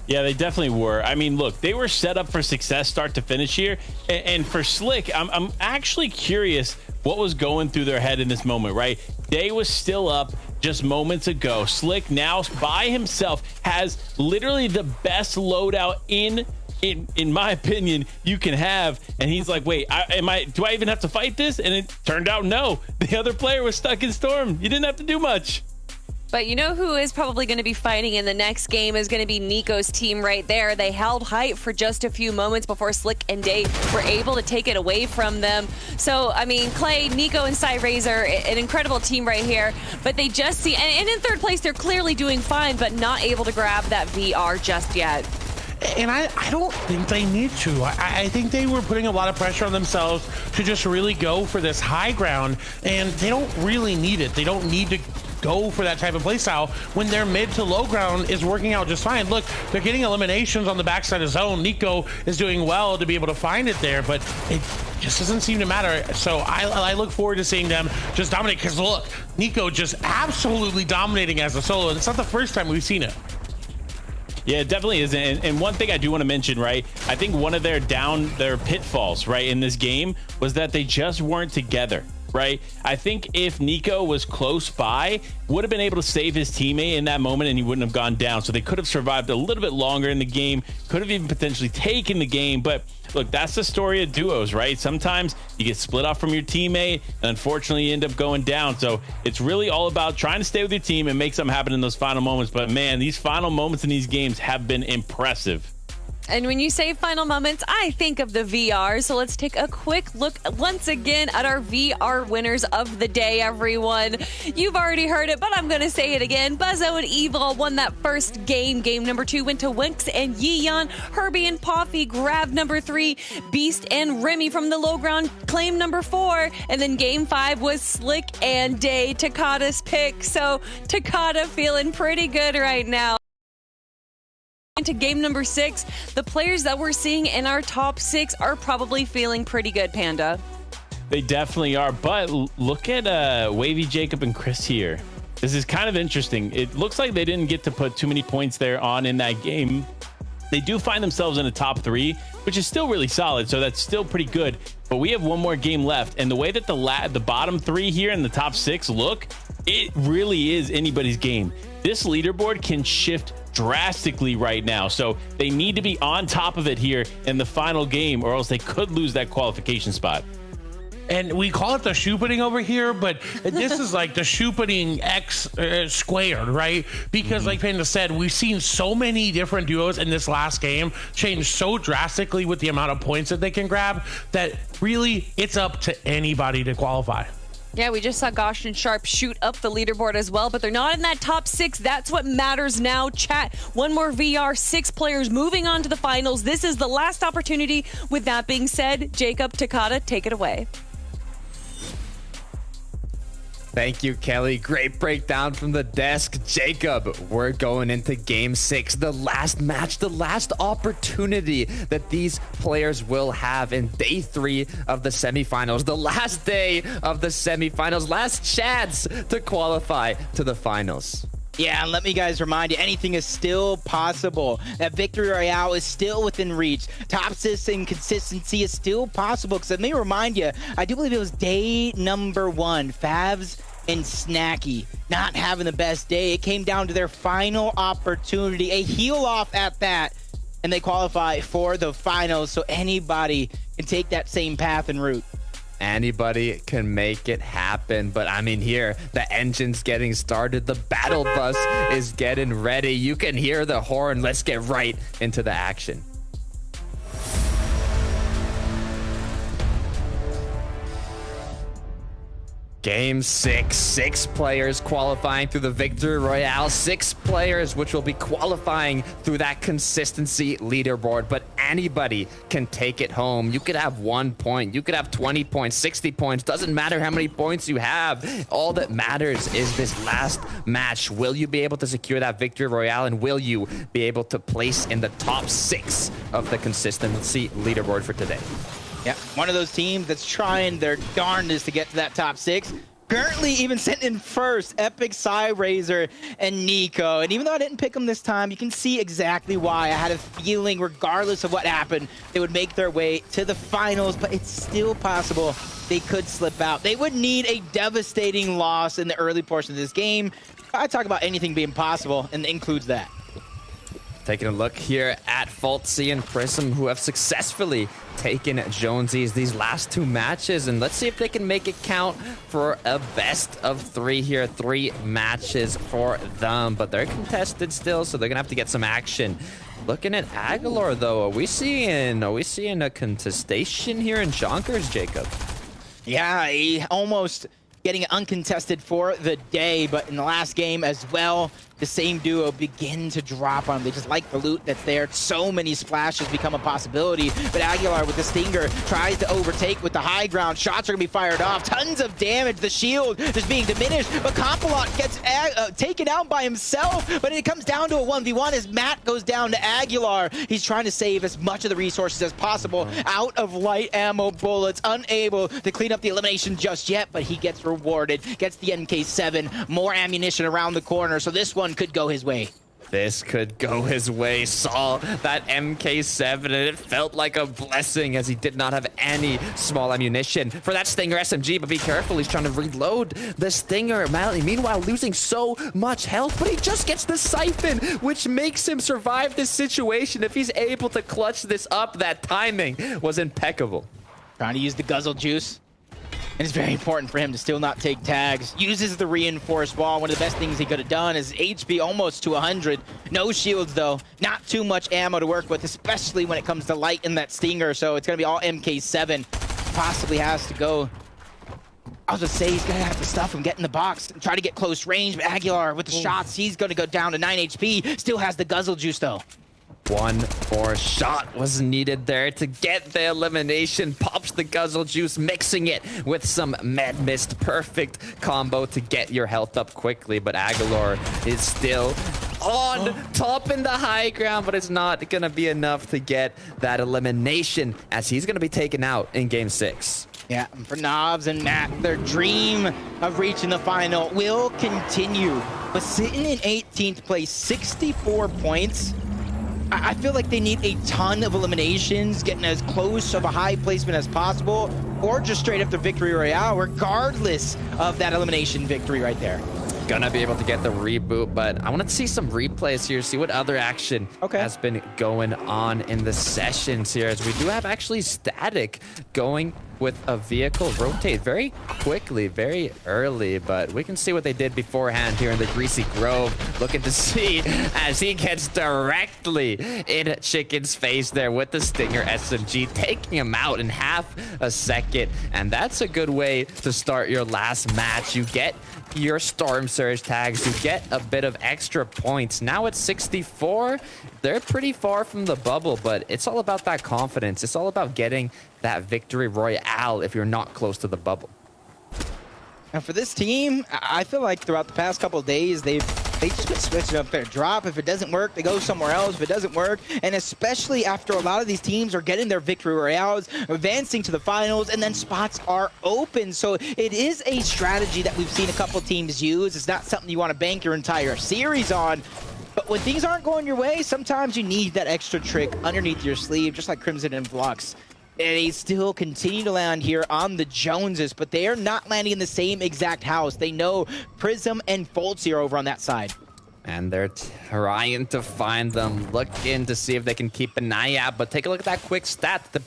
Yeah, they definitely were. I mean, look, they were set up for success start to finish here. And for Slick, I'm actually curious what was going through their head in this moment, right? Day was still up just moments ago. Slick now by himself has literally the best loadout in my opinion you can have, and he's like, wait, do I even have to fight this? And it turned out no, the other player was stuck in Storm. You didn't have to do much. But you know who is probably going to be fighting in the next game is going to be Nico's team right there. They held height for just a few moments before Slick and Day were able to take it away from them. So, I mean, Clay, Nico, and Razor, an incredible team right here. But they just see, and in third place, they're clearly doing fine, but not able to grab that VR just yet. And I don't think they need to. I think they were putting a lot of pressure on themselves to just really go for this high ground, and they don't really need it. They don't need to go for that type of playstyle when their mid to low ground is working out just fine. Look, they're getting eliminations on the backside of zone. Nico is doing well to be able to find it there, but it just doesn't seem to matter. So I look forward to seeing them just dominate, because look, Nico just absolutely dominating as a solo, and it's not the first time we've seen it. Yeah, it definitely is. And one thing I do want to mention, right, I think one of their pitfalls, right, in this game was that they just weren't together, right? I think if Nico was close by, would have been able to save his teammate in that moment, and he wouldn't have gone down. So they could have survived a little bit longer in the game, could have even potentially taken the game. But look, that's the story of duos, right? Sometimes you get split off from your teammate, and unfortunately you end up going down. So it's really all about trying to stay with your team and make something happen in those final moments. But man, these final moments in these games have been impressive. And when you say final moments, I think of the VR. So let's take a quick look once again at our VR winners of the day, everyone. You've already heard it, but I'm going to say it again. Buzzo and Evil won that first game. Game number 2 went to Winx and Yeon. Herbie and Poffy grabbed number 3. Beast and Remy from the low ground claimed number 4. And then game 5 was Slick and Day, Takata's pick. So Takata feeling pretty good right now. Into game number 6, the players that we're seeing in our top 6 are probably feeling pretty good, Panda. They definitely are, but look at Wavy, Jacob, and Chris here. This is kind of interesting. It looks like they didn't get to put too many points there on in that game. They do find themselves in the top 3, which is still really solid, so that's still pretty good. But we have one more game left, and the way that the bottom 3 here in the top 6 look, it really is anybody's game. This leaderboard can shift drastically right now, so they need to be on top of it here in the final game, or else they could lose that qualification spot. And we call it the shoe-putting over here, but this is like the shoe-putting X squared, right? Because like Panda said, we've seen so many different duos in this last game change so drastically with the amount of points that they can grab that really it's up to anybody to qualify. Yeah, we just saw Gosh and Sharp shoot up the leaderboard as well, but they're not in that top 6. That's what matters now. Chat, one more VR, 6 players moving on to the finals. This is the last opportunity. With that being said, Jacob, Takata, take it away. Thank you, Kelly. Great breakdown from the desk. Jacob, we're going into game 6, the last match, the last opportunity that these players will have in day 3 of the semifinals, the last day of the semifinals, last chance to qualify to the finals. Yeah, and let me guys remind you, anything is still possible. That victory royale is still within reach. Top 6 and consistency is still possible. Because let me remind you, I do believe it was day number 1, Favs and Snacky not having the best day. It came down to their final opportunity, a heal off at that, and they qualify for the finals. So anybody can take that same path and route. Anybody can make it happen, but I mean, here the engine's getting started, the battle bus is getting ready. You can hear the horn. Let's get right into the action. Game 6, 6 players qualifying through the Victory Royale, 6 players which will be qualifying through that consistency leaderboard, but anybody can take it home. You could have 1 point, you could have 20 points, 60 points, doesn't matter how many points you have. All that matters is this last match. Will you be able to secure that Victory Royale, and will you be able to place in the top 6 of the consistency leaderboard for today? Yeah, one of those teams that's trying their darndest to get to that top 6. Currently even sent in first, Epic, Psyrazor, and Nico. And even though I didn't pick them this time, you can see exactly why. I had a feeling, regardless of what happened, they would make their way to the finals, but it's still possible they could slip out. They would need a devastating loss in the early portion of this game. I talk about anything being possible, and it includes that. Taking a look here at Faltzy and Prism, who have successfully taken Jonesy's these last 2 matches, and let's see if they can make it count for a best of 3 here. 3 matches for them, but they're contested still, so they're gonna have to get some action. Looking at Aguilar though, are we seeing a contestation here in Jonkers, Jacob? Yeah, he almost getting uncontested for the day, but in the last game as well, the same duo begin to drop on him. They just like the loot that's there. So many splashes become a possibility, but Aguilar with the Stinger tries to overtake with the high ground. Shots are gonna be fired off. Tons of damage. The shield is being diminished, but Compalot gets taken out by himself, but it comes down to a 1v1 as Matt goes down to Aguilar. He's trying to save as much of the resources as possible out of light ammo bullets, unable to clean up the elimination just yet, but he gets rewarded, gets the MK7, more ammunition around the corner, so this one could go his way. This could go his way. Saw that MK7 and it felt like a blessing as he did not have any small ammunition for that Stinger SMG, but be careful, he's trying to reload the Stinger. Meanwhile, losing so much health, but he just gets the Siphon, which makes him survive this situation. If he's able to clutch this up, that timing was impeccable. Trying to use the Guzzle Juice. And it's very important for him to still not take tags. Uses the reinforced wall. One of the best things he could have done is HP almost to 100. No shields, though. Not too much ammo to work with, especially when it comes to light in that Stinger. So it's going to be all MK7. Possibly has to go. I was going to say he's going to have to stuff him, get in the box, and try to get close range. But Aguilar with the shots, he's going to go down to 9 HP. Still has the Guzzle Juice, though. One more shot was needed there to get the elimination. Pops the Guzzle Juice, mixing it with some Med Mist. Perfect combo to get your health up quickly, but Aguilar is still on top in the high ground, but it's not going to be enough to get that elimination as he's going to be taken out in game 6. Yeah, for Knobs and Matt, their dream of reaching the final will continue. But sitting in 18th place, 64 points, I feel like they need a ton of eliminations, getting as close of a high placement as possible, or just straight up the Victory Royale, regardless of that elimination victory right there. Gonna be able to get the reboot, but I want to see some replays here, see what other action has been going on in the sessions here, as we do have actually Static going with a vehicle rotate very quickly, very early, but we can see what they did beforehand here in the Greasy Grove. Looking to see as he gets directly in Chicken's face there with the Stinger SMG, taking him out in half a second. And that's a good way to start your last match. You get your Storm Surge tags, you get a bit of extra points. Now it's 64. They're pretty far from the bubble, but it's all about that confidence. It's all about getting that victory royale if you're not close to the bubble. And for this team, I feel like throughout the past couple of days, they've just been switching up their drop. If it doesn't work, they go somewhere else. If it doesn't work, and especially after a lot of these teams are getting their victory royales, advancing to the finals, and then spots are open. So it is a strategy that we've seen a couple teams use. It's not something you want to bank your entire series on. But when things aren't going your way, sometimes you need that extra trick underneath your sleeve, just like Crimson and Flux. And they still continue to land here on the Joneses, but they are not landing in the same exact house. They know Prism and Foltzy are over on that side. And they're trying to find them, looking to see if they can keep an eye out. But take a look at that quick stat. The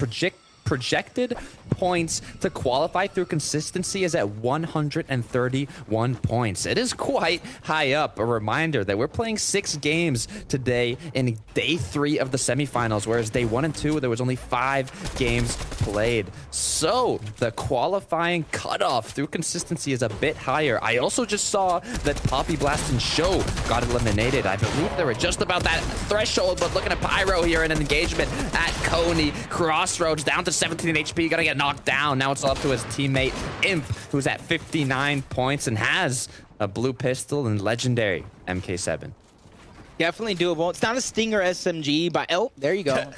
projected points to qualify through consistency is at 131 points. It is quite high up. A reminder that we're playing 6 games today in day 3 of the semifinals, whereas day 1 and 2 there was only 5 games played. So the qualifying cutoff through consistency is a bit higher. I also just saw that Poppy Blast and Show got eliminated. I believe they were just about that threshold, but looking at Pyro here in an engagement at Coney. Crossroads down to 17 HP, gonna get knocked down. Now it's all up to his teammate Imp, who's at 59 points and has a blue pistol and legendary MK7. Definitely doable. It's not a Stinger SMG, but oh, there you go.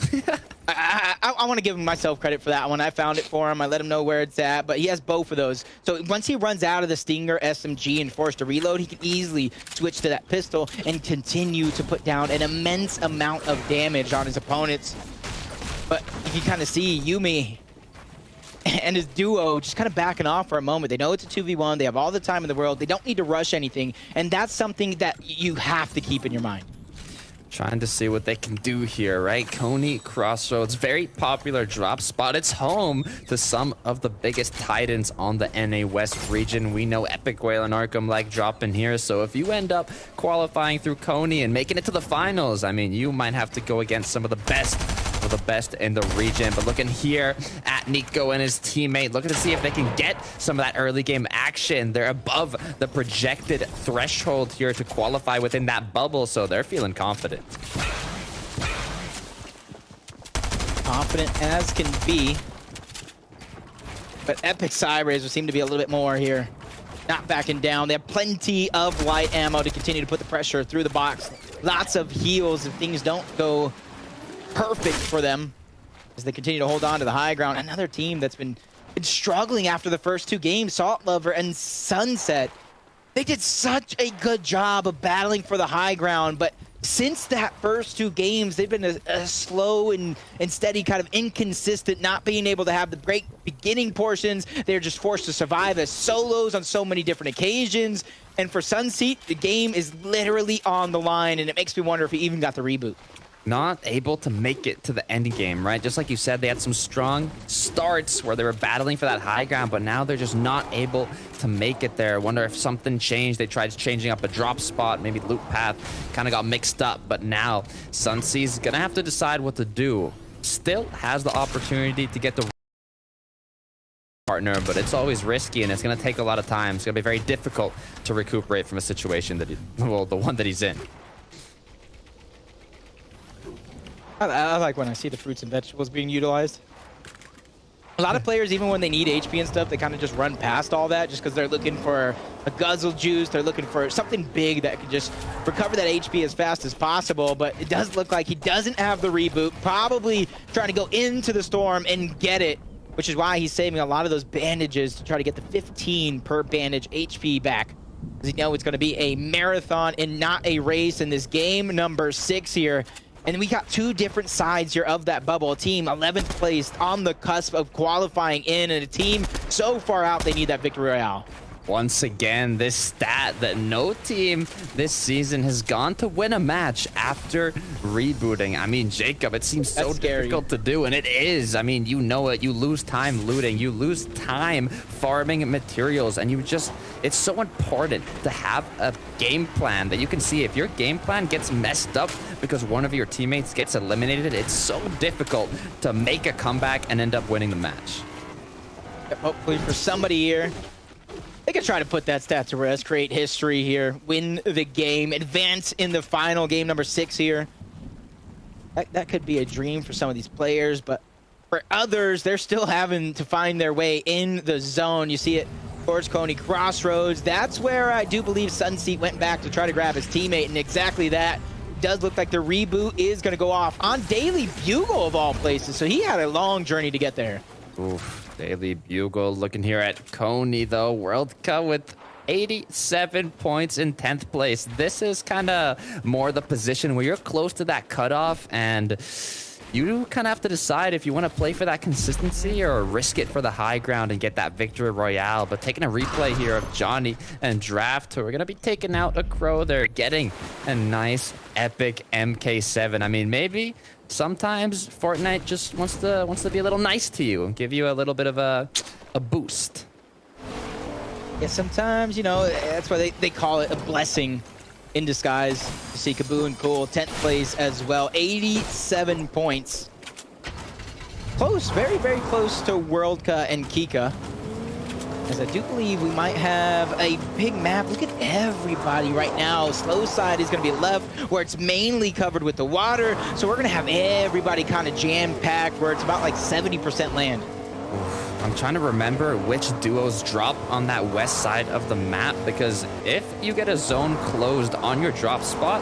I want to give myself credit for that one. I found it for him. I let him know where it's at, but he has both of those. So once he runs out of the Stinger SMG and forced to reload, he can easily switch to that pistol and continue to put down an immense amount of damage on his opponents. But you can kind of see Yuumi and his duo just kind of backing off for a moment. They know it's a 2v1. They have all the time in the world. They don't need to rush anything. And that's something that you have to keep in your mind. Trying to see what they can do here, right? Coney Crossroads, very popular drop spot. It's home to some of the biggest titans on the NA West region. We know Epic Whale and Arkham like dropping here. So if you end up qualifying through Coney and making it to the finals, I mean, you might have to go against some of the best in the region. But looking here at Nico and his teammate, looking to see if they can get some of that early game action. They're above the projected threshold here to qualify within that bubble, so they're feeling confident. Confident as can be. But Epic Cybrazer seem to be a little bit more here. Not backing down. They have plenty of light ammo to continue to put the pressure through the box. Lots of heals if things don't go perfect for them as they continue to hold on to the high ground. Another team that's been struggling after the first 2 games, Salt Lover and Sunset. They did such a good job of battling for the high ground, but since that first 2 games, they've been a slow and steady, kind of inconsistent, not being able to have the great beginning portions. They're just forced to survive as solos on so many different occasions. And for Sunseat, the game is literally on the line, and it makes me wonder if he even got the reboot. Not able to make it to the end game, right? Just like you said, they had some strong starts where they were battling for that high ground, but now they're just not able to make it there. I wonder if something changed. They tried changing up a drop spot, maybe loop path, kind of got mixed up, but now Sunsea's gonna have to decide what to do. Still has the opportunity to get the partner, but it's always risky and it's gonna take a lot of time. It's gonna be very difficult to recuperate from a situation that the one that he's in. I like when I see the fruits and vegetables being utilized. A lot of players, even when they need HP and stuff, they kind of just run past all that just because they're looking for a guzzle juice. They're looking for something big that can just recover that HP as fast as possible. But it does look like he doesn't have the reboot. Probably trying to go into the storm and get it, which is why he's saving a lot of those bandages to try to get the 15 per bandage HP back. Because you know it's going to be a marathon and not a race in this game number 6 here. And we got 2 different sides here of that bubble. A team 11th placed on the cusp of qualifying in, and a team so far out they need that victory royale. Once again, this stat that no team this season has gone to win a match after rebooting. I mean, Jacob, it seems so difficult to do, and it is. I mean, you know it. You lose time looting. You lose time farming materials, and it's so important to have a game plan that you can see. If your game plan gets messed up because one of your teammates gets eliminated, it's so difficult to make a comeback and end up winning the match. Hopefully for somebody here, they can try to put that stat to rest, create history here, win the game, advance in the final game number 6 here. That could be a dream for some of these players, but for others, they're still having to find their way in the zone. You see it towards Coney Crossroads. That's where I do believe Sunseek went back to try to grab his teammate, and exactly that. Does look like the reboot is going to go off on Daily Bugle of all places, so he had a long journey to get there. Oof. Daily Bugle looking here at Coney, though. World Cup with 87 points in 10th place. This is kind of more the position where you're close to that cutoff, and you kind of have to decide if you want to play for that consistency or risk it for the high ground and get that victory royale. But taking a replay here of Johnny and Draft, who are going to be taking out a Crow. They're getting a nice, epic MK7. I mean, maybe sometimes Fortnite just wants to be a little nice to you and give you a little bit of a boost. Yeah, sometimes, you know, that's why they call it a blessing in disguise. You see Kaboo and Cool, 10th place as well, 87 points. Close, very, very close to Worldka and Kika. As I do believe we might have a big map. Look at everybody right now. Slow side is going to be left, where it's mainly covered with the water. So we're going to have everybody kind of jam-packed, where it's about like 70% land. I'm trying to remember which duos drop on that west side of the map, because if you get a zone closed on your drop spot,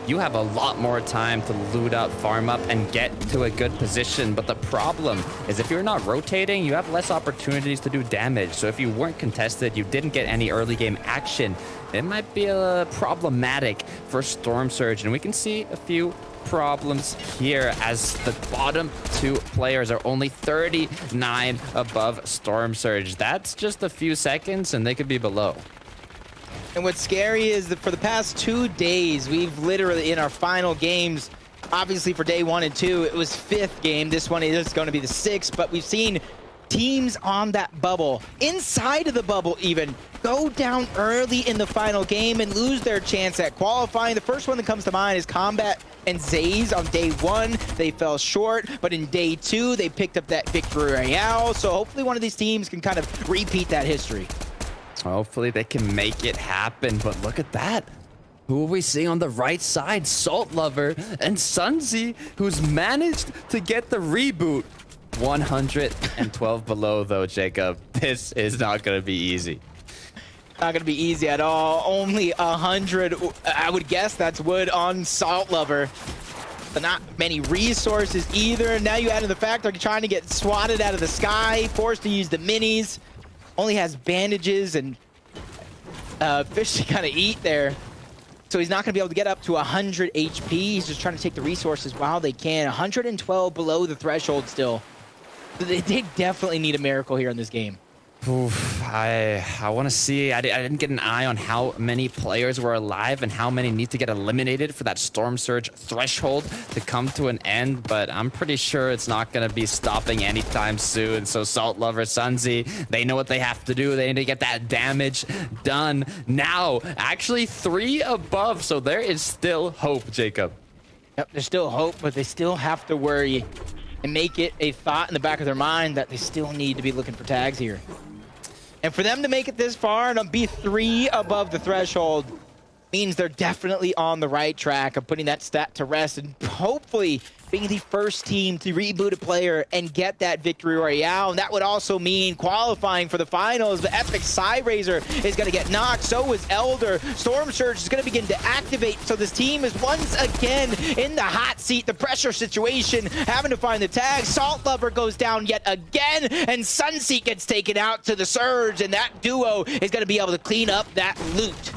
you have a lot more time to loot up, farm up, and get to a good position. But the problem is if you're not rotating, you have less opportunities to do damage. So if you weren't contested, you didn't get any early game action, it might be problematic for Storm Surge. And we can see a few problems here as the bottom 2 players are only 39 above Storm Surge. That's just a few seconds and they could be below. And what's scary is that for the past 2 days, we've literally, in our final games, obviously for day 1 and 2, it was 5th game. This one is going to be the 6th, but we've seen teams on that bubble, inside of the bubble even, go down early in the final game and lose their chance at qualifying. The first one that comes to mind is Combat and Zays on day 1. They fell short, but in day 2, they picked up that victory royale. So hopefully one of these teams can kind of repeat that history. Hopefully they can make it happen, but look at that. Who are we seeing on the right side? Salt Lover and Sunzi, who's managed to get the reboot. 112 below, though, Jacob. This is not going to be easy. Not going to be easy at all. Only 100, I would guess that's wood on Salt Lover. But not many resources either. Now you add in the fact they're trying to get swatted out of the sky, forced to use the minis. Only has bandages and fish to kind of eat there. So he's not going to be able to get up to 100 HP. He's just trying to take the resources while they can. 112 below the threshold still. They definitely need a miracle here in this game. Oof, I want to see. I didn't get an eye on how many players were alive and how many need to get eliminated for that Storm Surge threshold to come to an end, but I'm pretty sure it's not going to be stopping anytime soon. So Salt Lover, Sunzi, they know what they have to do. They need to get that damage done now. Actually 3 above, so there is still hope, Jacob. Yep, there's still hope, but they still have to worry and make it a thought in the back of their mind that they still need to be looking for tags here. And for them to make it this far and be 3 above the threshold means they're definitely on the right track of putting that stat to rest and hopefully being the first team to reboot a player and get that victory royale. And that would also mean qualifying for the finals. The Epic Psyraiser is going to get knocked. So is Elder. Storm Surge is going to begin to activate. So this team is once again in the hot seat, the pressure situation, having to find the tag. Salt Lover goes down yet again, and Sunseek gets taken out to the Surge, and that duo is going to be able to clean up that loot.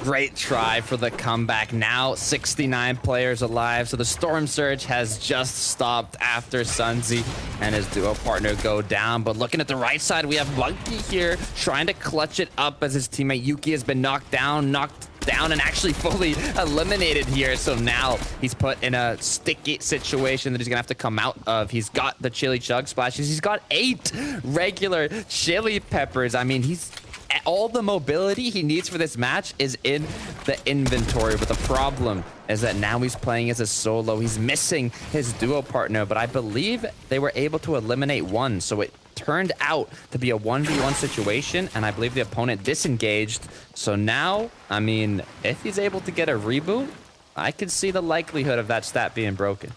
Great try for the comeback. Now 69 players alive. So the Storm Surge has just stopped after Sunzi and his duo partner go down. But looking at the right side, we have Monkey here trying to clutch it up as his teammate Yuki has been knocked down, and actually fully eliminated here. So now he's put in a sticky situation that he's gonna have to come out of. He's got the chili chug splashes. He's got 8 regular chili peppers. I mean, he's all the mobility he needs for this match is in the inventory. But the problem is that now he's playing as a solo. He's missing his duo partner, but I believe they were able to eliminate one. So it turned out to be a 1v1 situation, and I believe the opponent disengaged. So now, I mean, if he's able to get a reboot, I could see the likelihood of that stat being broken.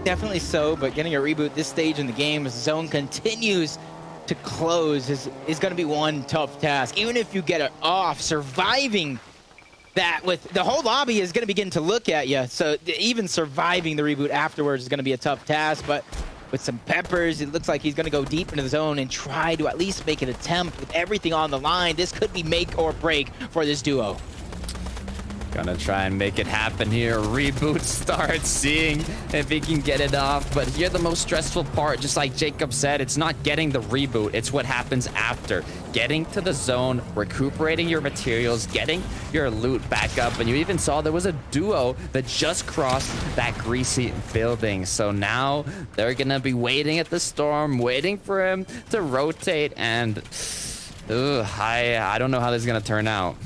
Definitely so, but getting a reboot this stage in the game as the zone continues to close is going to be one tough task. Even if you get it off, surviving that with the whole lobby is going to begin to look at you. So even surviving the reboot afterwards is going to be a tough task, but with some peppers, it looks like he's going to go deep into the zone and try to at least make an attempt with everything on the line. This could be make or break for this duo. Gonna try and make it happen here. Reboot starts, seeing if he can get it off. But here the most stressful part, just like Jacob said, it's not getting the reboot. It's what happens after. Getting to the zone, recuperating your materials, getting your loot back up. And you even saw there was a duo that just crossed that greasy building. So now they're gonna be waiting at the storm, waiting for him to rotate. And I don't know how this is gonna turn out.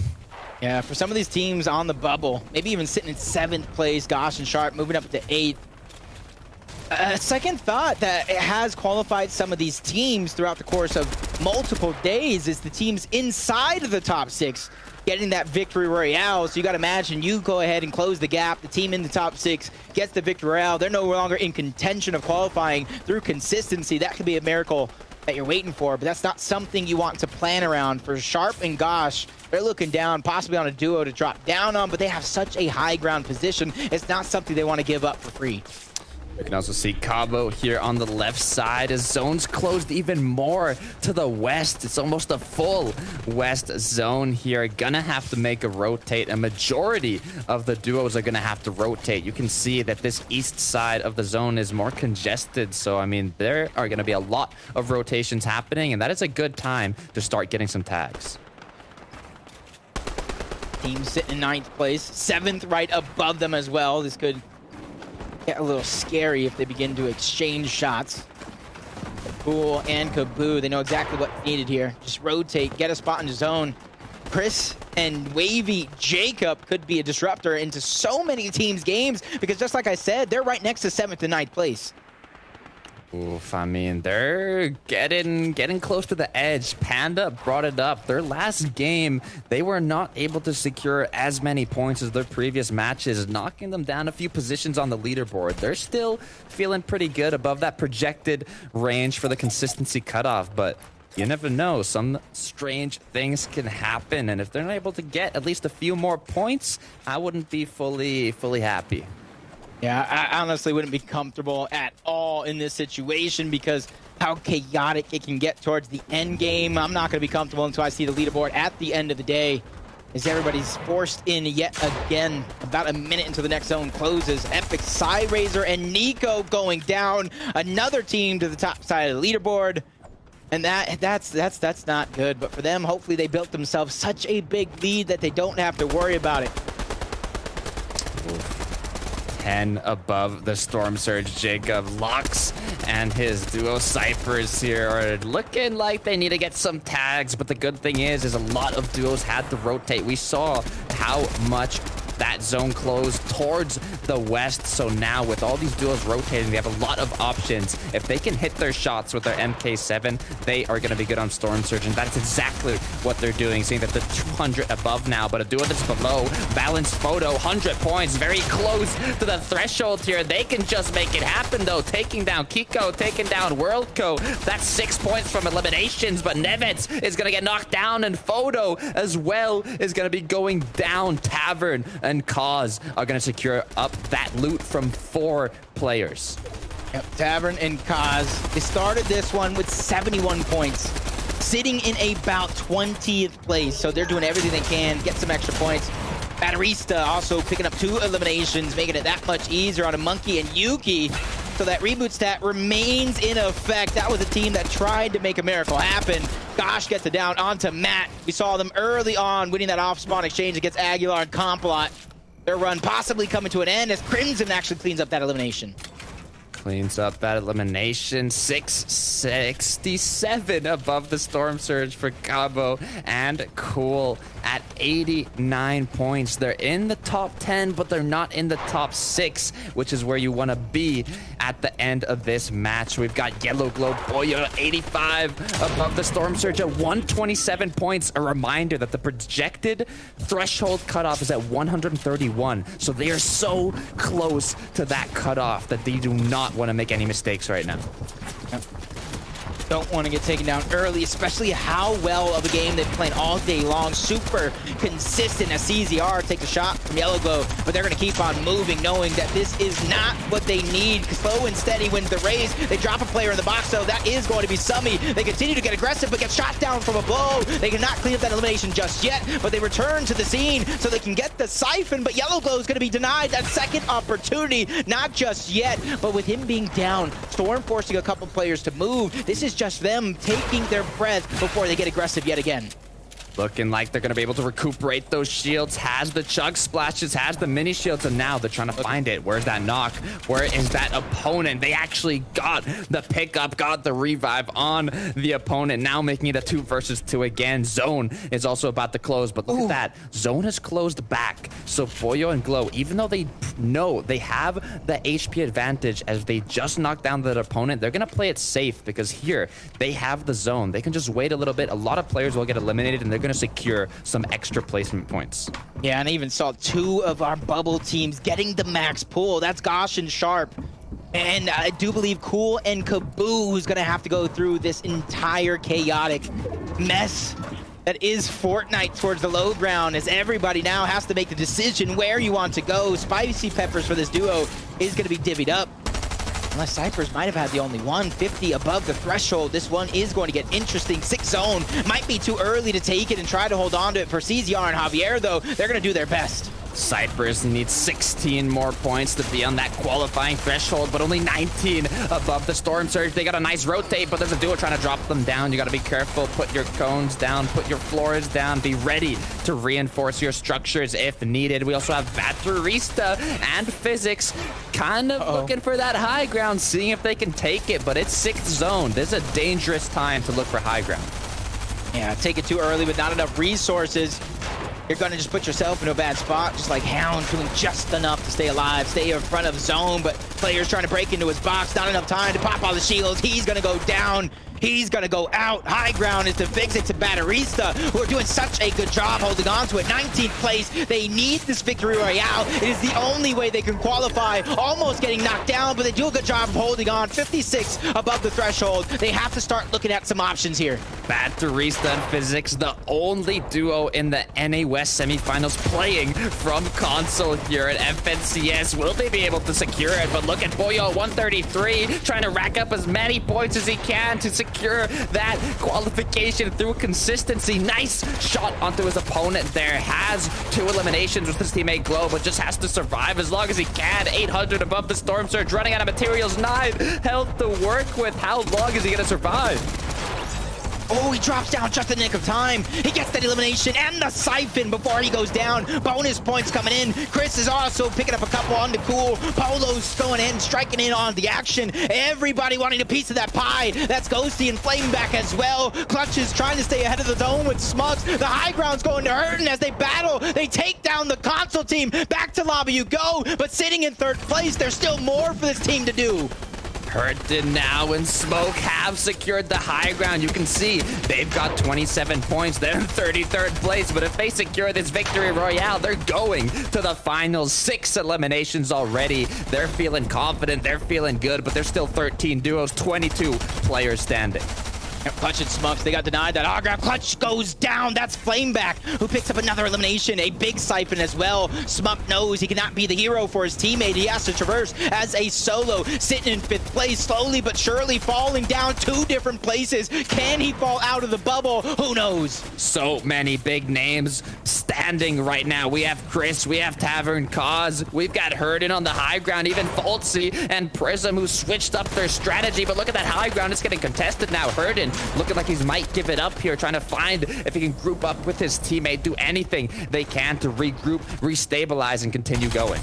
Yeah, for some of these teams on the bubble, maybe even sitting in 7th place, Gosh and Sharp moving up to 8th. A second thought that it has qualified some of these teams throughout the course of multiple days is the teams inside of the top 6 getting that victory royale. So you got to imagine you go ahead and close the gap. The team in the top 6 gets the victory royale. They're no longer in contention of qualifying through consistency. That could be a miracle that you're waiting for, but that's not something you want to plan around. For Sharp and Gosh, they're looking down, possibly on a duo to drop down on, but they have such a high ground position. It's not something they want to give up for free. You can also see Cabo here on the left side as zones closed even more to the west. It's almost a full west zone here. Gonna have to make a rotate. A majority of the duos are gonna have to rotate. You can see that this east side of the zone is more congested. So, I mean, there are gonna be a lot of rotations happening, and that is a good time to start getting some tags. Team sitting in 9th place, 7th right above them as well. This could get a little scary if they begin to exchange shots. Cool and Kaboo, they know exactly what's needed here. Just rotate, get a spot in the zone. Chris and Wavy Jacob could be a disruptor into so many teams' games because just like I said, they're right next to 7th and 9th place. Oof, I mean, they're getting close to the edge. Panda brought it up. Their last game, they were not able to secure as many points as their previous matches, knocking them down a few positions on the leaderboard. They're still feeling pretty good above that projected range for the consistency cutoff, but you never know. Some strange things can happen, and if they're not able to get at least a few more points, I wouldn't be fully happy. Yeah, I honestly wouldn't be comfortable at all in this situation because how chaotic it can get towards the end game. I'm not going to be comfortable until I see the leaderboard at the end of the day as everybody's forced in yet again. About a minute until the next zone closes. Epic, Psyraiser, and Nico going down. Another team to the top side of the leaderboard. And that's not good. But for them, hopefully they built themselves such a big lead that they don't have to worry about it. 10 above the Storm Surge. Jacob Locks and his duo Cyphers here are looking like they need to get some tags, but the good thing is a lot of duos had to rotate. We saw how much that zone closed towards the west. So now with all these duos rotating, they have a lot of options. If they can hit their shots with their MK7, they are going to be good on Storm Surge, and that's exactly what they're doing. Seeing that the 200 above now, but a duo that's below. Balanced Photo, 100 points, very close to the threshold here. They can just make it happen though, taking down Kiko, taking down Worldco. That's 6 points from eliminations, but Nevets is going to get knocked down, and Photo as well is going to be going down. Tavern and Cause are going to secure up that loot from 4 players. Yep, Tavern and Kaz, they started this one with 71 points. sitting in about 20th place. So they're doing everything they can, get some extra points. Batterista also picking up 2 eliminations, making it that much easier on a Monkey and Yuki. So that reboot stat remains in effect. That was a team that tried to make a miracle happen. Gosh gets it down onto Matt. We saw them early on winning that off-spawn exchange against Aguilar and Complot. Their run possibly coming to an end as Crimson actually cleans up that elimination. Cleans up that elimination. 667 above the Storm Surge for Cabo and Cool at 89 points. They're in the top 10, but they're not in the top 6, which is where you want to be at the end of this match. We've got Yellow Glow Boya 85 above the Storm Surge at 127 points. A reminder that the projected threshold cutoff is at 131. So they are so close to that cutoff that they do not want to make any mistakes right now. Don't want to get taken down early, especially how well of a game they've been playing all day long. Super consistent as CZR takes a shot from Yellow Glow, but they're going to keep on moving, knowing that this is not what they need. Slow and Steady wins the race. They drop a player in the box, though. That is going to be Summy. They continue to get aggressive, but get shot down from a blow. They cannot clean up that elimination just yet, but they return to the scene so they can get the Siphon, but Yellow Glow is going to be denied that second opportunity. Not just yet, but with him being down, Storm forcing a couple players to move. This is just them taking their breath before they get aggressive yet again. Looking like they're going to be able to recuperate those shields. Has the chug splashes, has the mini shields, and now they're trying to find it. Where's that knock? Where is that opponent? They actually got the pickup, got the revive on the opponent. Now making it a 2 versus 2 again. Zone is also about to close, but look at that. Zone has closed back. So Boyo and Glow, even though they know they have the HP advantage as they just knocked down their opponent, they're going to play it safe because here they have the zone. They can just wait a little bit. A lot of players will get eliminated, and they're going to secure some extra placement points. Yeah, and I even saw 2 of our bubble teams getting the max pull. That's Gosh and Sharp. And I do believe Cool and Kaboo who's going to have to go through this entire chaotic mess that is Fortnite towards the low ground, as everybody now has to make the decision where you want to go. Spicy Peppers for this duo is going to be divvied up. Unless Cyphers might have had the only one. 50 above the threshold. This one is going to get interesting. 6 zone. Might be too early to take it and try to hold on to it. For CZR and Javier, though, they're going to do their best. Cyphers needs 16 more points to be on that qualifying threshold, but only 19 above the Storm Surge. They got a nice rotate, but there's a duo trying to drop them down. You got to be careful. Put your cones down. Put your floors down. Be ready to reinforce your structures if needed. We also have Batterista and Physics kind of looking for that high ground, seeing if they can take it, but it's 6th zone. This is a dangerous time to look for high ground. Yeah, take it too early with not enough resources. You're going to just put yourself in a bad spot, just like Hound, doing just enough to stay alive, stay in front of zone, but players trying to break into his box, not enough time to pop all the shields. He's going to go down. He's going to go out. High ground is to fix it to Batterista, who are doing such a good job holding on to it. 19th place. They need this victory royale. It is the only way they can qualify. Almost getting knocked down, but they do a good job of holding on. 56 above the threshold. They have to start looking at some options here. Batterista and Physics, the only duo in the NA West semifinals playing from console here at FNCS. Will they be able to secure it? But look at Boyo, 133, trying to rack up as many points as he can to secure that qualification through consistency. Nice shot onto his opponent there. Has 2 eliminations with his teammate Glow, but just has to survive as long as he can. 800 above the Storm Surge, running out of materials. 9 health to work with. How long is he going to survive? Oh, he drops down just in the nick of time. He gets that elimination and the Siphon before he goes down. Bonus points coming in. Chris is also picking up a couple on the Cool. Polo's going in, striking in on the action. Everybody wanting a piece of that pie. That's Ghosty and Flameback as well. Clutch is trying to stay ahead of the zone with Smugs. The high ground's going to hurt, and as they battle, they take down the console team. Back to lobby you go, but sitting in 3rd place, there's still more for this team to do. Hurton now and Smoke have secured the high ground. You can see they've got 27 points. They're in 33rd place, but if they secure this victory royale, they're going to the finals. 6 eliminations already. They're feeling confident. They're feeling good, but there's still 13 duos, 22 players standing. Clutch and Smucks, they got denied that. Oh, Clutch goes down. That's Flameback, who picks up another elimination. A big siphon as well. Smuck knows he cannot be the hero for his teammate. He has to traverse as a solo, sitting in 5th place, slowly but surely falling down 2 different places. Can he fall out of the bubble? Who knows? So many big names standing right now. We have Chris, we have Tavern Cause, we've got Herden on the high ground, even Faltzy and Prism, who switched up their strategy. But look at that high ground. It's getting contested now. Herden looking like he might give it up here, trying to find if he can group up with his teammate, do anything they can to regroup, restabilize, and continue going.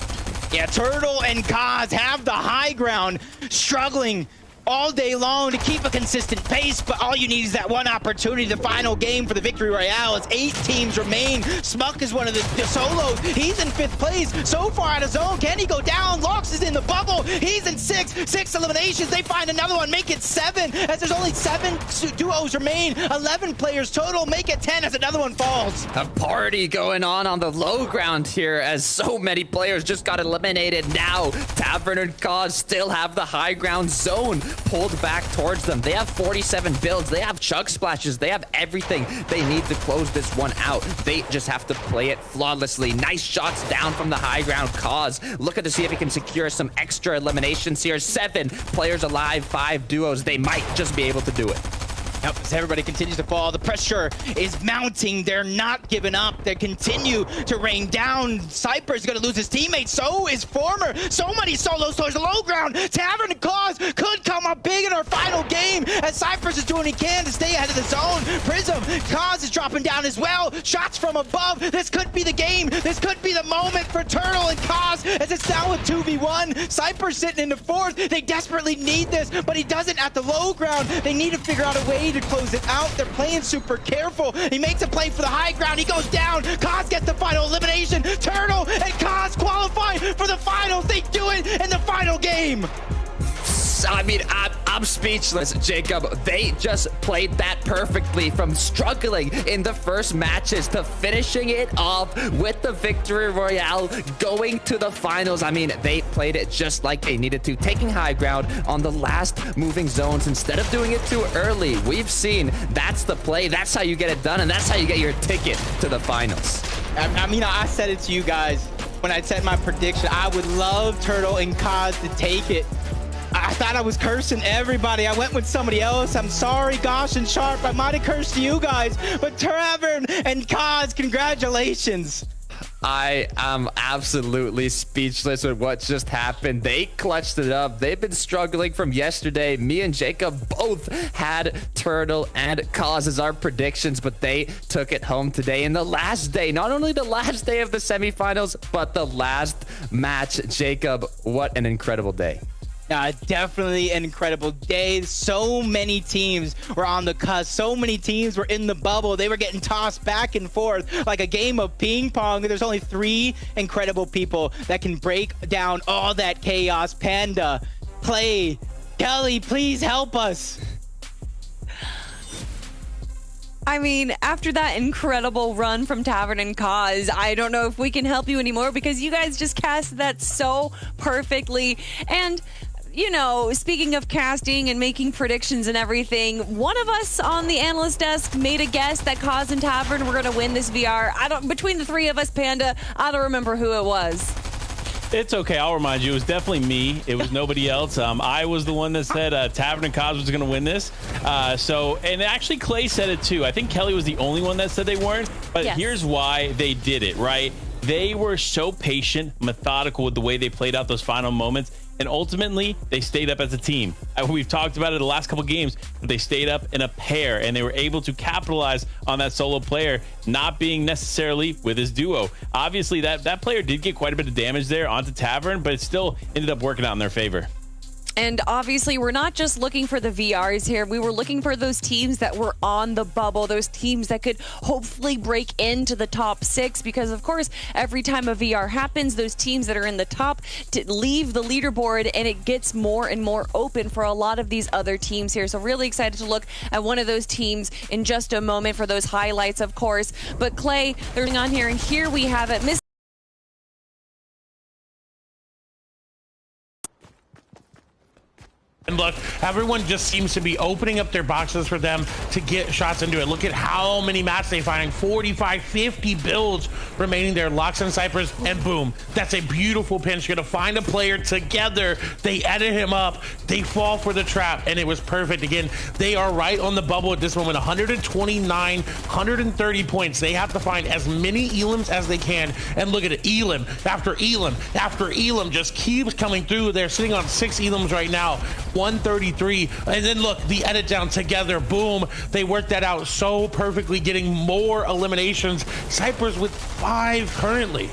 Yeah, Turtle and Kaz have the high ground, struggling all day long to keep a consistent pace, but all you need is that one opportunity. The final game for the Victory Royale as 8 teams remain. Smuck is one of the solos. He's in 5th place, so far out of zone. Can he go down? Lox is in the bubble. He's in 6 eliminations. They find another one, make it 7, as there's only 7 duos remain. 11 players total, make it 10 as another one falls. A party going on the low ground here, as so many players just got eliminated. Now Tavern and Cause still have the high ground zone pulled back towards them. They have 47 builds. They have chug splashes. They have everything they need to close this one out. They just have to play it flawlessly. Nice shots down from the high ground. Cause looking to see if he can secure some extra eliminations here. 7 players alive, 5 duos. They might just be able to do it. Yep, as everybody continues to fall, the pressure is mounting. They're not giving up. They continue to rain down. Cypher is going to lose his teammate. So is Former. So many solos towards the low ground. Tavern and Cause could come up big in our final game as Cypher's is doing what he can to stay ahead of the zone. Prism, Cause is dropping down as well. Shots from above. This could be the game. This could be the moment for Turtle and Cause as it's down with 2v1. Cypher's sitting in the 4th. They desperately need this, but he doesn't at the low ground. They need to figure out a way to close it out. They're playing super careful. He makes a play for the high ground. He goes down. Cause gets the final elimination. Turtle and Cause qualify for the finals. They do it in the final game. I mean, I'm speechless, Jacob. They just played that perfectly, from struggling in the first matches to finishing it off with the Victory Royale, going to the finals. I mean, they played it just like they needed to, taking high ground on the last moving zones instead of doing it too early. We've seen that's the play. That's how you get it done, and that's how you get your ticket to the finals. I mean, I said it to you guys when I said my prediction. I would love Turtle and Cause to take it. I thought I was cursing everybody. I went with somebody else. I'm sorry, Gosh and Sharp. I might have cursed you guys, but Tavern and Cause, congratulations. I am absolutely speechless with what just happened. They clutched it up. They've been struggling from yesterday. Me and Jacob both had Turtle and Cause as our predictions, but they took it home today in the last day. Not only the last day of the semifinals, but the last match. Jacob, what an incredible day. Definitely an incredible day. So many teams were on the cusp. So many teams were in the bubble. They were getting tossed back and forth like a game of ping pong. There's only 3 incredible people that can break down all that chaos. Panda, Clay, Kelly, please help us. I mean, after that incredible run from Tavern and Cause, I don't know if we can help you anymore because you guys just cast that so perfectly. And you know, speaking of casting and making predictions and everything, one of us on the analyst desk made a guess that Cause and Tavern were going to win this VR. Between the 3 of us, Panda, I don't remember who it was. It's okay. I'll remind you. It was definitely me. It was nobody else. I was the one that said Tavern and Cause was going to win this. And actually Clay said it too. I think Kelly was the only one that said they weren't. But yes. Here's why they did it, right? They were so patient, methodical with the way they played out those final moments. And ultimately, they stayed up as a team. We've talked about it the last couple games, but they stayed up in a pair, and they were able to capitalize on that solo player not being necessarily with his duo. Obviously, that player did get quite a bit of damage there onto Tavern, but it still ended up working out in their favor. And obviously, we're not just looking for the VRs here. We were looking for those teams that were on the bubble, those teams that could hopefully break into the top 6, because, of course, every time a VR happens, those teams that are in the top leave the leaderboard, and it gets more and more open for a lot of these other teams here. So really excited to look at one of those teams in just a moment for those highlights, of course. But Clay, they're going on here, and here we have it. And look, everyone just seems to be opening up their boxes for them to get shots into it. Look at how many mats they find. 45, 50 builds remaining there. Locks and Cyphers, and boom. That's a beautiful pinch. Gonna find a player together. They edit him up. They fall for the trap, and it was perfect. Again, they are right on the bubble at this moment. 129, 130 points. They have to find as many Elims as they can. And look at it. Elim after Elim after Elim just keeps coming through. They're sitting on 6 Elims right now. 133, and then look, the edit down together, boom, they worked that out so perfectly, getting more eliminations. Cypress with 5 currently.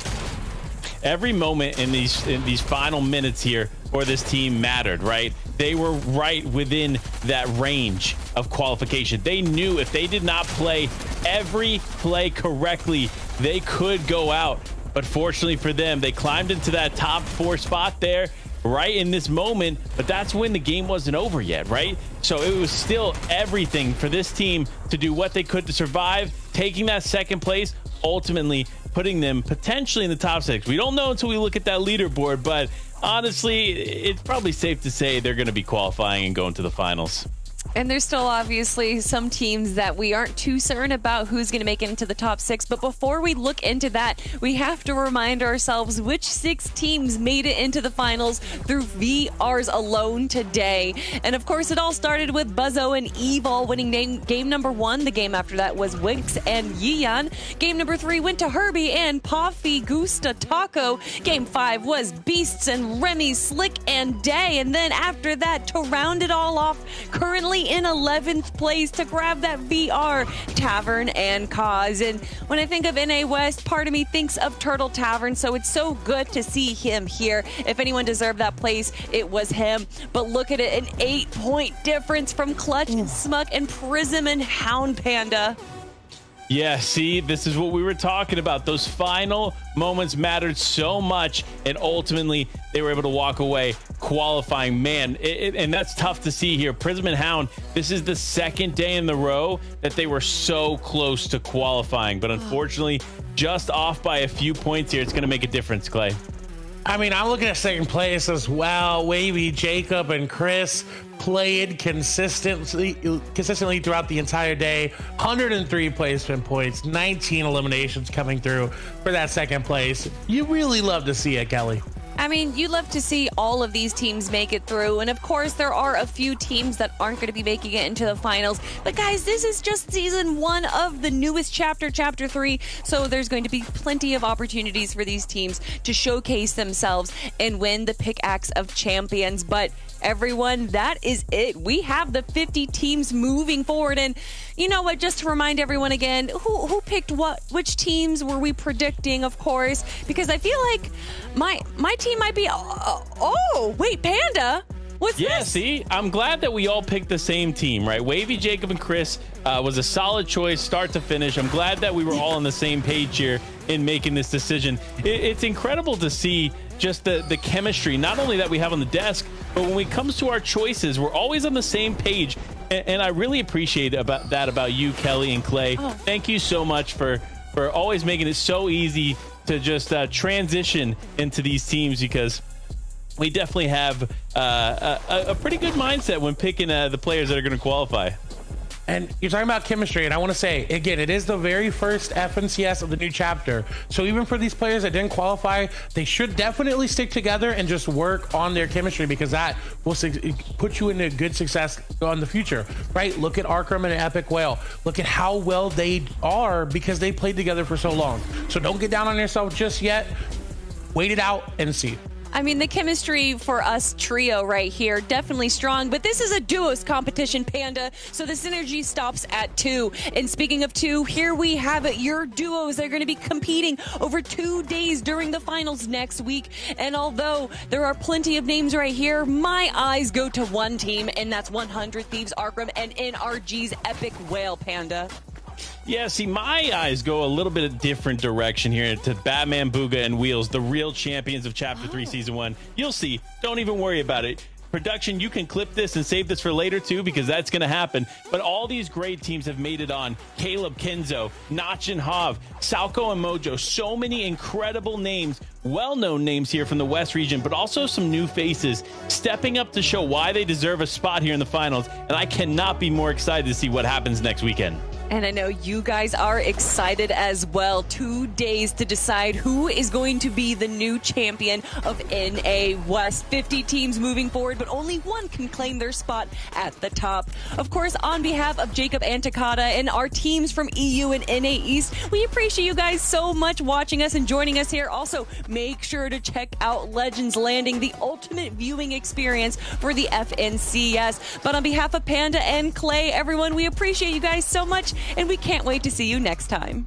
Every moment in these final minutes here for this team mattered, right? They were right within that range of qualification. They knew if they did not play every play correctly, they could go out. But fortunately for them, they climbed into that top 4 spot there right in this moment, but that's when the game wasn't over yet, right? So it was still everything for this team to do what they could to survive, taking that second place, ultimately putting them potentially in the top 6. We don't know until we look at that leaderboard, but honestly, it's probably safe to say they're going to be qualifying and going to the finals. And there's still obviously some teams that we aren't too certain about who's going to make it into the top 6. But before we look into that, we have to remind ourselves which 6 teams made it into the finals through VRs alone today. And of course, it all started with Buzzo and Evil winning game number 1. The game after that was Winx and Yian. Game number 3 went to Herbie and Puffy Gusta Taco. Game 5 was Beasts and Remy, Slick and Day. And then after that, to round it all off, currently in 11th place to grab that VR, Tavern and Cause. And when I think of NA West, part of me thinks of Turtle Tavern, so it's so good to see him here. If anyone deserved that place, it was him. But look at it, an 8-point difference from Clutch, Smuk, and Prism and Hound Panda. Yeah, see, this is what we were talking about. Those final moments mattered so much, and ultimately they were able to walk away qualifying. Man, and that's tough to see here. Prism and Hound, this is the second day in the row that they were so close to qualifying, but unfortunately just off by a few points here. It's going to make a difference, Clay. I mean, I'm looking at second place as well. Wavy, Jacob, and Chris played consistently throughout the entire day. 103 placement points, 19 eliminations coming through for that second place. You really love to see it, Kelly. I mean, you love to see all of these teams make it through. And of course, there are a few teams that aren't going to be making it into the finals. But guys, this is just season 1 of the newest chapter, chapter 3. So there's going to be plenty of opportunities for these teams to showcase themselves and win the Pickaxe of Champions. But everyone, that is it. We have the 50 teams moving forward. And you know what? Just to remind everyone again, who picked what? Which teams were we predicting, of course? Because I feel like my team might be... oh, wait, Panda? What's this? Yeah, see, I'm glad that we all picked the same team, right? Wavy, Jacob, and Chris was a solid choice, start to finish. I'm glad that we were all on the same page here in making this decision. It's incredible to see just the chemistry, not only that we have on the desk, but when it comes to our choices, we're always on the same page. And I really appreciate about you, Kelly and Clay. Oh. Thank you so much for always making it so easy to just transition into these teams, because we definitely have a pretty good mindset when picking the players that are going to qualify. And you're talking about chemistry, and I want to say, again, it is the very first FNCS of the new chapter. So even for these players that didn't qualify, they should definitely stick together and just work on their chemistry, because that will put you into good success on the future, right? Look at Arkram and Epic Whale. Look at how well they are because they played together for so long. So don't get down on yourself just yet. Wait it out and see. I mean, the chemistry for us trio right here, definitely strong, but this is a duos competition, Panda, so the synergy stops at 2. And speaking of 2, here we have it, your duos. They're going to be competing over 2 days during the finals next week. And although there are plenty of names right here, my eyes go to one team, and that's 100 Thieves Arkram and NRG's Epic Whale, Panda. Yeah, see, my eyes go a little bit of different direction here to Batman, Booga, and Wheels, the real champions of Chapter 3 Season 1. You'll see. Don't even worry about it. Production, you can clip this and save this for later too, because that's going to happen. But all these great teams have made it on. Caleb, Kenzo, Notch and Hav, Salco and Mojo. So many incredible names, well-known names here from the West region, but also some new faces stepping up to show why they deserve a spot here in the finals. And I cannot be more excited to see what happens next weekend. And I know you guys are excited as well. 2 days to decide who is going to be the new champion of NA West. 50 teams moving forward, but only one can claim their spot at the top. Of course, on behalf of Jacob and Takata and our teams from EU and NA East, we appreciate you guys so much watching us and joining us here. Also, make sure to check out Legends Landing, the ultimate viewing experience for the FNCS. But on behalf of Panda and Clay, everyone, we appreciate you guys so much, and we can't wait to see you next time.